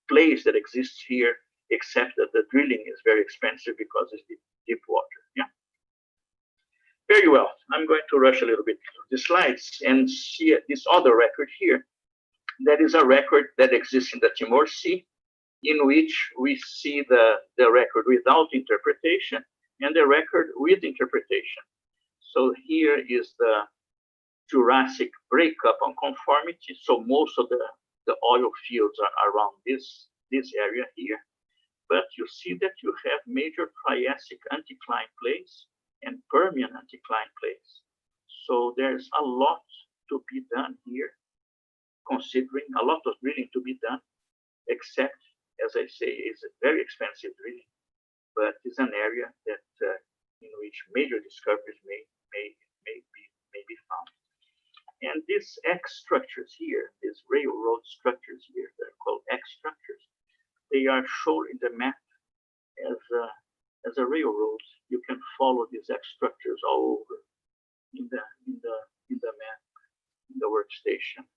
place that exists here, except that the drilling is very expensive because it's deep water. Yeah. Very well. I'm going to rush a little bit through the slides and see this other record here. That is a record that exists in the Timor Sea, in which we see the record without interpretation and the record with interpretation. So here is the Jurassic breakup on conformity. So most of the oil fields are around this area here. But you see that you have major Triassic anticline plays and Permian anticline plays. So there's a lot to be done here, considering a lot of drilling to be done, except, as I say, it's a very expensive drilling, but it's an area that in which major discoveries may be found. And these X structures here, these railroad structures here, they're called X structures. They are shown in the map as a railroad. You can follow these X structures all over in the map, in the workstation,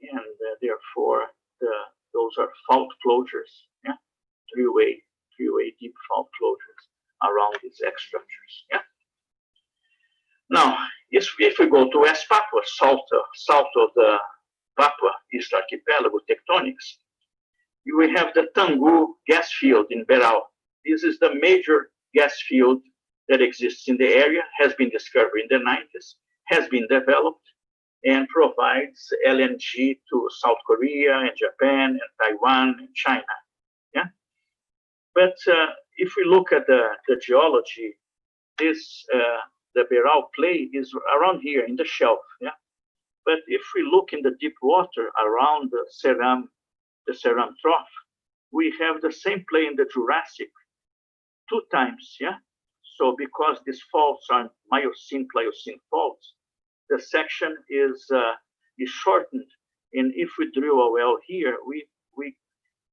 and therefore those are fault closures, yeah, three-way deep fault closures around these X structures, yeah. Now, if we go to West Papua, south of the Papua East Archipelago tectonics, we have the Tanggu gas field in Berau. This is the major gas field that exists in the area, has been discovered in the 90s, has been developed, and provides LNG to South Korea and Japan and Taiwan and China. Yeah, but if we look at the geology, this the Berau play is around here in the shelf. Yeah, but if we look in the deep water around the Seram Trough, we have the same play in the Jurassic 2 times. Yeah, so because these faults are Miocene-Pliocene faults, the section is shortened, and if we drill a well here, we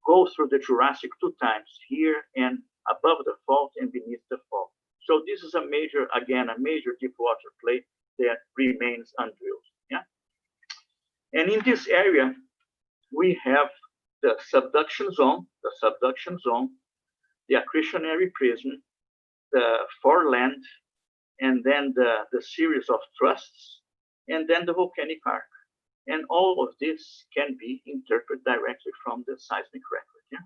go through the Jurassic 2 times, here and above the fault and beneath the fault. So this is a major deep water play that remains undrilled. Yeah, and in this area we have the subduction zone, the accretionary prism, the foreland, and then the series of thrusts, and then the volcanic arc. And all of this can be interpreted directly from the seismic record. Yeah.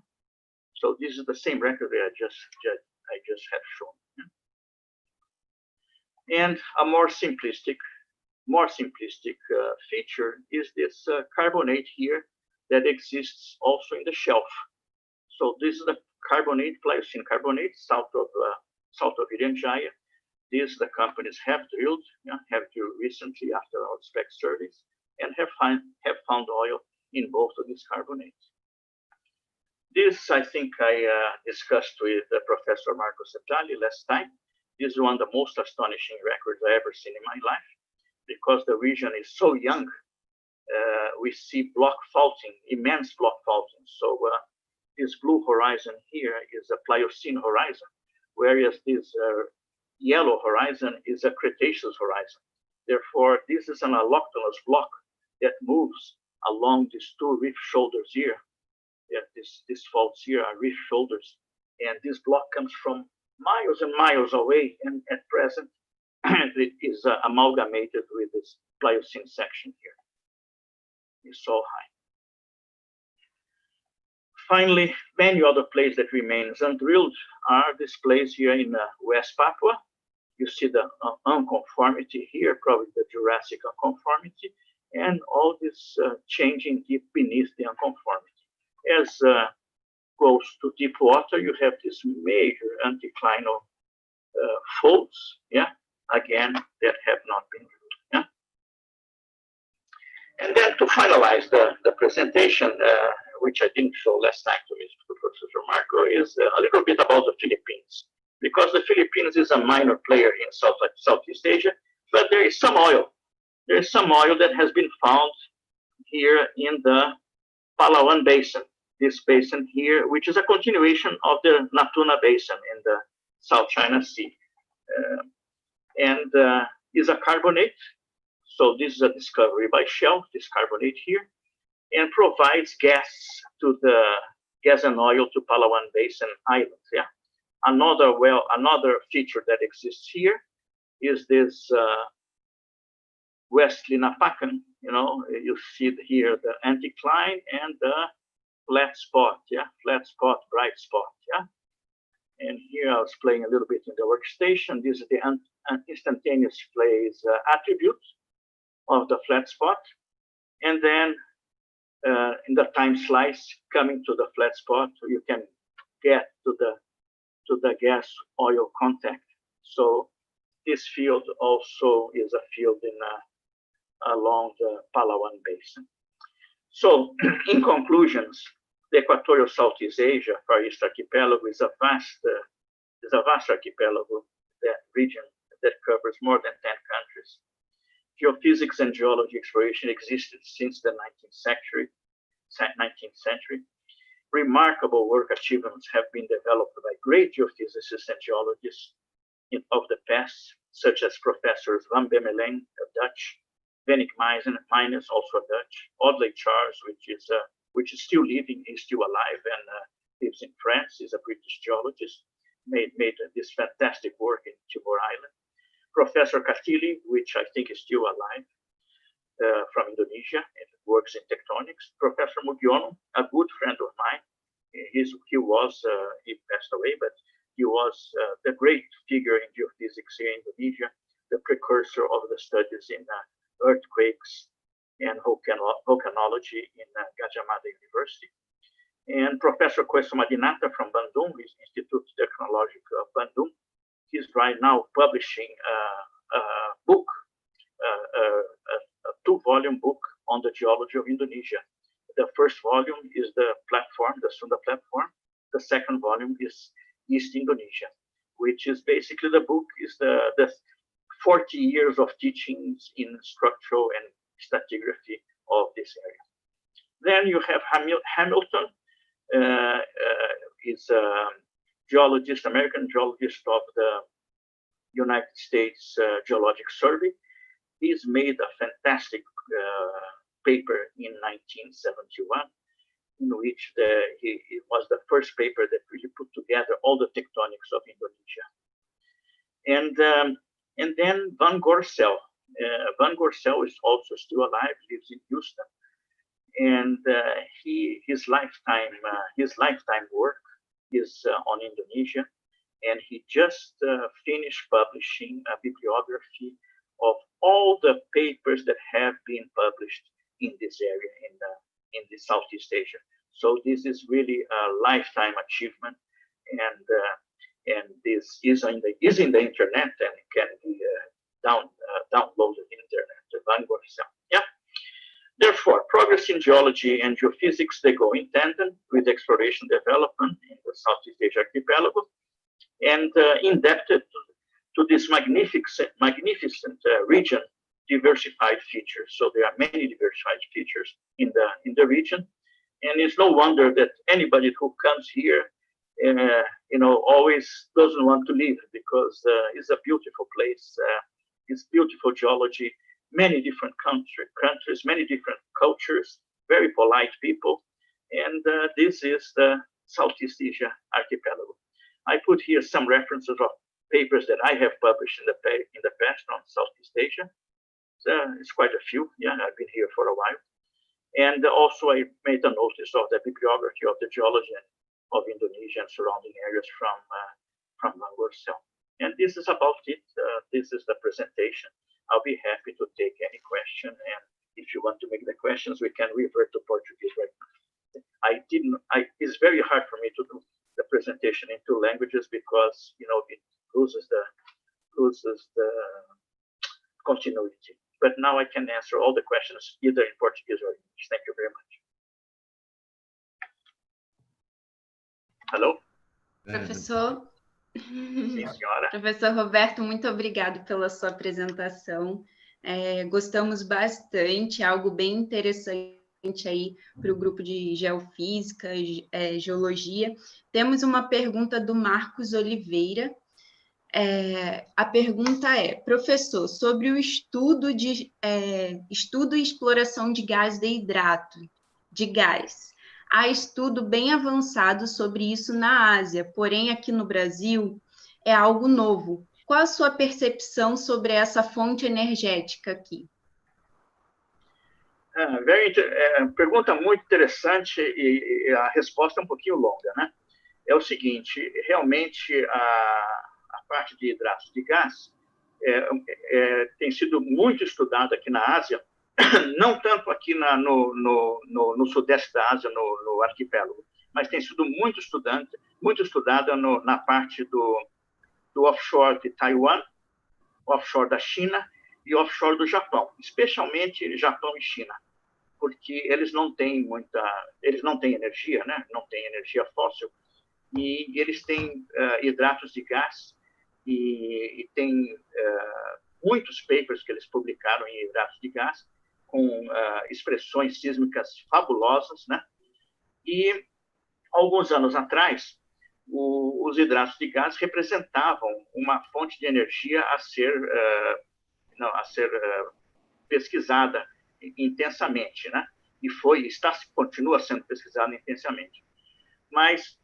So this is the same record that I just have shown. Yeah? And a more simplistic feature is this carbonate here that exists also in the shelf. So this is the carbonate, Pliocene carbonate, south of Irian Jaya. These the companies have drilled recently after our spec surveys, and have found oil in both of these carbonates. This, I think, I discussed with Professor Marco Settali last time. This is one of the most astonishing records I ever seen in my life, because the region is so young. We see block faulting, immense block faulting. So this blue horizon here is a Pliocene horizon, whereas this yellow horizon is a Cretaceous horizon. Therefore, this is an alloctonous block that moves along these 2 reef shoulders here. Yeah, these faults here are reef shoulders, and this block comes from miles and miles away, and at present it is amalgamated with this Pliocene section here. It's so high. Finally, many other plays that remain undrilled are these plays here in West Papua. You see the unconformity here, probably the Jurassic unconformity, and all this changing deep beneath the unconformity. As goes to deep water, you have this major anticlinal folds, yeah, again, that have not been drilled. Yeah? And then to finalize the presentation, which I didn't show last time to Professor Marco, is a little bit about the Philippines. Because the Philippines is a minor player in Southeast Asia, but there is some oil. There is some oil that has been found here in the Palawan Basin. This basin here, which is a continuation of the Natuna Basin in the South China Sea. And is a carbonate. So this is a discovery by Shell, this carbonate here, and provides gas to the gas and oil to Palawan Basin Islands. Yeah. Another feature that exists here is this Wesley Napakan. You know, you see here the anticline and the flat spot. Yeah, flat spot, bright spot. Yeah. And here I was playing a little bit in the workstation. This is the instantaneous phase attribute of the flat spot. And then in the time slice coming to the flat spot, you can get to the gas oil contact. So this field also is a field along the Palawan Basin. So in conclusions, the equatorial Southeast Asia, Far East Archipelago is a vast archipelago, that region that covers more than 10 countries. Geophysics and geology exploration existed since the 19th century. Remarkable work achievements have been developed by great geophysicists and geologists of the past, such as Professors Van Bemmelen, a Dutch, Wennick Meijers, also a Dutch, Audley Charles, which is still living, he's still alive and lives in France, is a British geologist, made this fantastic work in Timor Island. Professor Katili, which I think is still alive, from Indonesia, and works in tectonics. Professor Mugiono, a good friend of mine, he passed away, but he was the great figure in geophysics here in Indonesia, the precursor of the studies in earthquakes and volcanology in Gajah Mada University. And Professor Queso Madinata from Bandung, Institute Technological of Bandung, he's right now publishing a book, a 2-volume book on the geology of Indonesia. The first volume is the platform, the Sunda platform. The second volume is East Indonesia, which is basically the book is the 40 years of teachings in structural and stratigraphy of this area. Then you have Hamilton, is a geologist, American geologist of the United States Geologic Survey. He's made a fantastic paper in 1971, in which it was the first paper that really put together all the tectonics of Indonesia. And then Van Gorsel. Van Gorsel is also still alive, lives in Houston. And his lifetime work is on Indonesia. And he just finished publishing a bibliography of all the papers that have been published in this area in the Southeast Asia. So this is really a lifetime achievement, and this is in the internet and can be downloaded in the internet. Van Gorsel. Yeah. Therefore, progress in geology and geophysics, they go in tandem with exploration development in the Southeast Asia archipelago, and indebted to this magnificent region, diversified features. So there are many diversified features in the region, and it's no wonder that anybody who comes here, always doesn't want to leave, because it's a beautiful place. It's beautiful geology, many different countries, many different cultures, very polite people, and this is the Southeast Asia archipelago. I put here some references of papers that I have published in the past on Southeast Asia. It's quite a few. Yeah, I've been here for a while. And also I made a notice of the bibliography of the geology of Indonesia and surrounding areas from Van Gorsel. And this is about it. This is the presentation. I'll be happy to take any question. And if you want to make the questions, we can revert to Portuguese right now. It's very hard for me to do the presentation in two languages because, you know, it loses the continuity. But now I can answer all the questions either in Portuguese or English. Thank you very much. Hello? Professor? Sim, senhora. Professor Roberto, muito obrigado pela sua apresentação. Gostamos bastante, algo bem interessante aí para o grupo de Geofísica, Geologia. Temos uma pergunta do Marcos Oliveira. A pergunta é, professor, sobre o estudo e exploração de gás de hidrato, de gás. Há estudo bem avançado sobre isso na Ásia, porém aqui no Brasil é algo novo. Qual a sua percepção sobre essa fonte energética aqui? Pergunta muito interessante e a resposta é um pouquinho longa, né? É o seguinte, realmente a parte de hidratos de gás tem sido muito estudada aqui na Ásia, não tanto aqui no sudeste da Ásia, no arquipélago, mas tem sido muito estudada na parte do offshore de Taiwan, offshore da China e offshore do Japão, especialmente Japão e China, porque eles não têm energia, né? Não têm energia fóssil, e eles têm hidratos de gás e tem muitos papers que eles publicaram em hidratos de gás com expressões sísmicas fabulosas, né? E alguns anos atrás, os hidratos de gás representavam uma fonte de energia a ser pesquisada intensamente, né? E continua sendo pesquisada intensamente. Mas,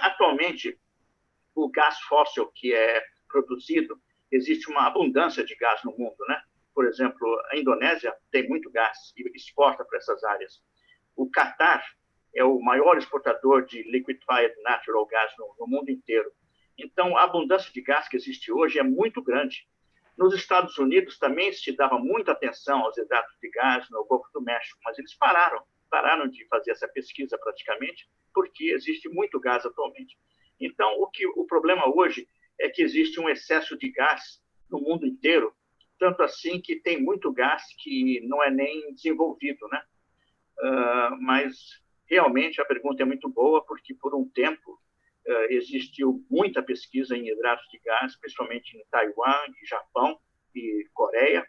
atualmente, o gás fóssil que é produzido, existe uma abundância de gás no mundo, né? Por exemplo, a Indonésia tem muito gás e exporta para essas áreas. O Catar é o maior exportador de liquefied natural gas no mundo inteiro. Então, a abundância de gás que existe hoje é muito grande. Nos Estados Unidos também se dava muita atenção aos hidratos de gás no Golfo do México, mas eles pararam de fazer essa pesquisa praticamente, porque existe muito gás atualmente. Então, o problema hoje é que existe um excesso de gás no mundo inteiro, tanto assim que tem muito gás que não é nem desenvolvido, né? Mas, realmente, a pergunta é muito boa, porque, por um tempo, existiu muita pesquisa em hidratos de gás, principalmente em Taiwan, e Japão e Coreia,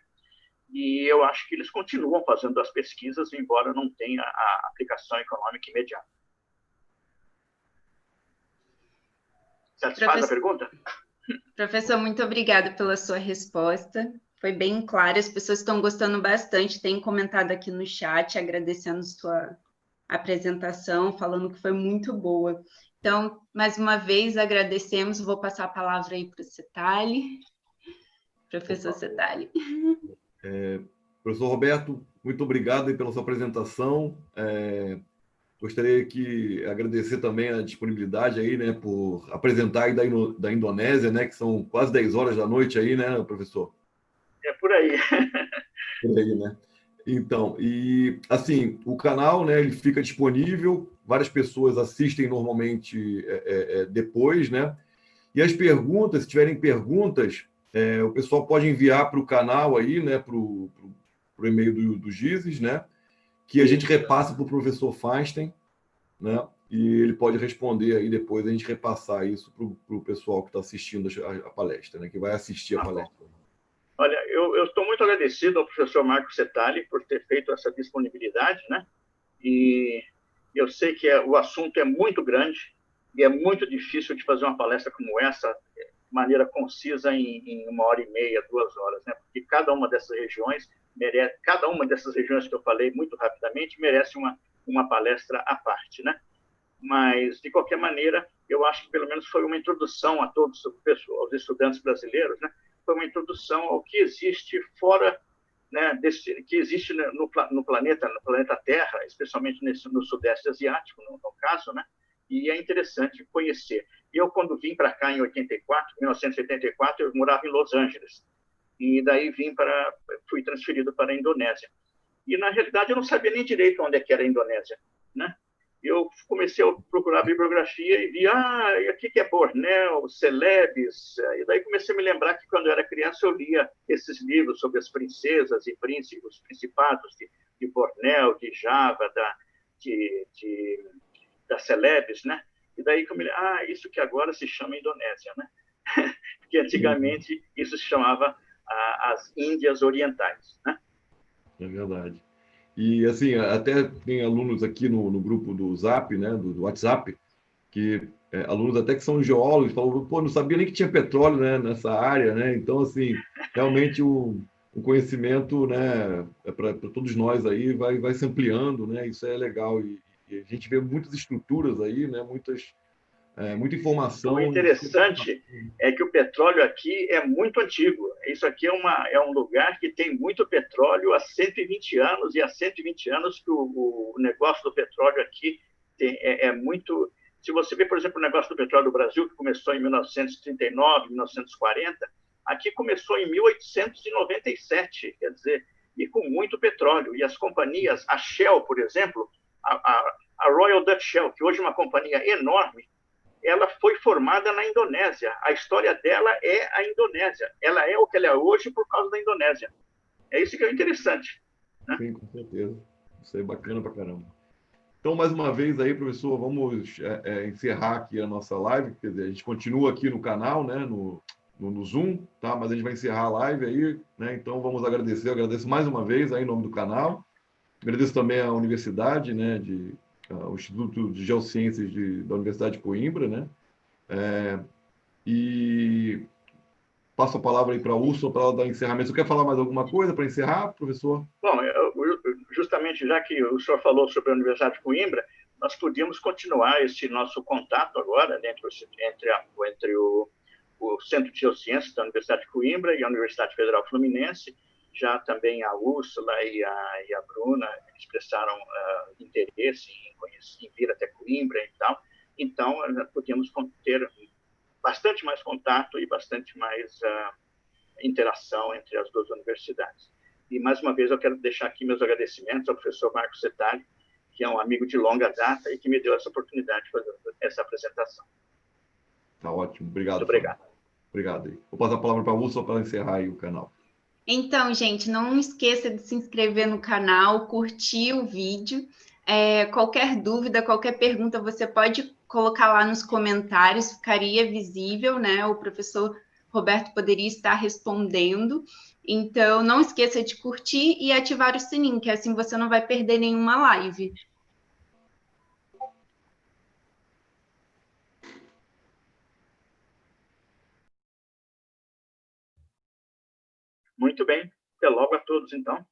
e eu acho que eles continuam fazendo as pesquisas, embora não tenha a aplicação econômica imediata. Satisfaz a pergunta? Professor, muito obrigada pela sua resposta. Foi bem clara, as pessoas estão gostando bastante, têm comentado aqui no chat, agradecendo sua apresentação, falando que foi muito boa. Então, mais uma vez, agradecemos. Vou passar a palavra aí para o Setali. Professor Setali. Professor Roberto, muito obrigado aí pela sua apresentação. Gostaria de agradecer também a disponibilidade aí, né, por apresentar aí da Indonésia, né, que são quase 10 horas da noite aí, né, professor? É por aí. Por aí, né? Então, e assim, o canal, né, ele fica disponível, várias pessoas assistem normalmente depois, né? E as perguntas, se tiverem perguntas, o pessoal pode enviar para o canal aí, né, para o e-mail do Gizes, né? Que a gente repassa para o professor Fainstein, né? E ele pode responder aí depois, a gente repassar isso para o pessoal que está assistindo a palestra, né? Que vai assistir a palestra. Olha, eu estou muito agradecido ao professor Marco Setali por ter feito essa disponibilidade, né? E eu sei que o assunto é muito grande e é muito difícil de fazer uma palestra como essa de maneira concisa em 1h30, 2 horas, né? Porque cada uma dessas regiões que eu falei muito rapidamente merece uma palestra à parte, né? Mas, de qualquer maneira, eu acho que pelo menos foi uma introdução a todos os estudantes brasileiros, né? Foi uma introdução ao que existe fora, né, que existe no planeta Terra, especialmente no sudeste asiático, no caso, né? E é interessante conhecer. Eu, quando vim para cá em 1984, eu morava em Los Angeles. E daí fui transferido para a Indonésia. E, na realidade, eu não sabia nem direito onde é que era a Indonésia, né? Eu comecei a procurar bibliografia e vi, e aqui que é Bornéu, Celebes, e daí comecei a me lembrar que quando eu era criança eu lia esses livros sobre as princesas e príncipes, os principados de Bornéu, de Java, da Celebes, né? E daí que eu me lembro, isso que agora se chama Indonésia, né? Porque antigamente isso se chamava as Índias Orientais, né? É verdade. E, assim, até tem alunos aqui no grupo do Zap, né, do WhatsApp, que alunos até que são geólogos, falam, pô, não sabia nem que tinha petróleo, né, nessa área, né? Então, assim, realmente o conhecimento, né, para todos nós aí vai se ampliando, né? Isso é legal. E a gente vê muitas estruturas aí, né, muita informação. O interessante é que o petróleo aqui é muito antigo. Isso aqui é um lugar que tem muito petróleo há 120 anos, e há 120 anos que o negócio do petróleo aqui é muito... Se você vê, por exemplo, o negócio do petróleo do Brasil, que começou em 1939, 1940, aqui começou em 1897, quer dizer, e com muito petróleo. E as companhias, a Shell, por exemplo, a Royal Dutch Shell, que hoje é uma companhia enorme, ela foi formada na Indonésia. A história dela é a Indonésia. Ela é o que ela é hoje por causa da Indonésia. É isso que é interessante, né? Sim, com certeza. Isso é bacana pra caramba. Então, mais uma vez aí, professor, vamos encerrar aqui a nossa live. Quer dizer, a gente continua aqui no canal, né, no Zoom, tá? Mas a gente vai encerrar a live aí, né? Então, vamos agradecer. Eu agradeço mais uma vez aí em nome do canal. Agradeço também à universidade, né, o Instituto de Geociências da Universidade de Coimbra, né? E passo a palavra aí para a Úrsula para ela dar encerramento. Você quer falar mais alguma coisa para encerrar, professor? Bom, justamente já que o senhor falou sobre a Universidade de Coimbra, nós podíamos continuar esse nosso contato agora, né, entre o Centro de Geociências da Universidade de Coimbra e a Universidade Federal Fluminense. Já também a Úrsula e a Bruna expressaram interesse em vir até Coimbra e tal. Então, podíamos ter bastante mais contato e bastante mais interação entre as duas universidades. E, mais uma vez, eu quero deixar aqui meus agradecimentos ao professor Marco Setali, que é um amigo de longa data e que me deu essa oportunidade de fazer essa apresentação. Tá ótimo. Obrigado. Muito obrigado. Obrigado. Vou passar a palavra para a Úrsula para encerrar aí o canal. Então, gente, não esqueça de se inscrever no canal, curtir o vídeo. Qualquer dúvida, qualquer pergunta, você pode colocar lá nos comentários, ficaria visível, né? O professor Roberto poderia estar respondendo. Então, não esqueça de curtir e ativar o sininho, que assim você não vai perder nenhuma live. Muito bem. Até logo a todos, então.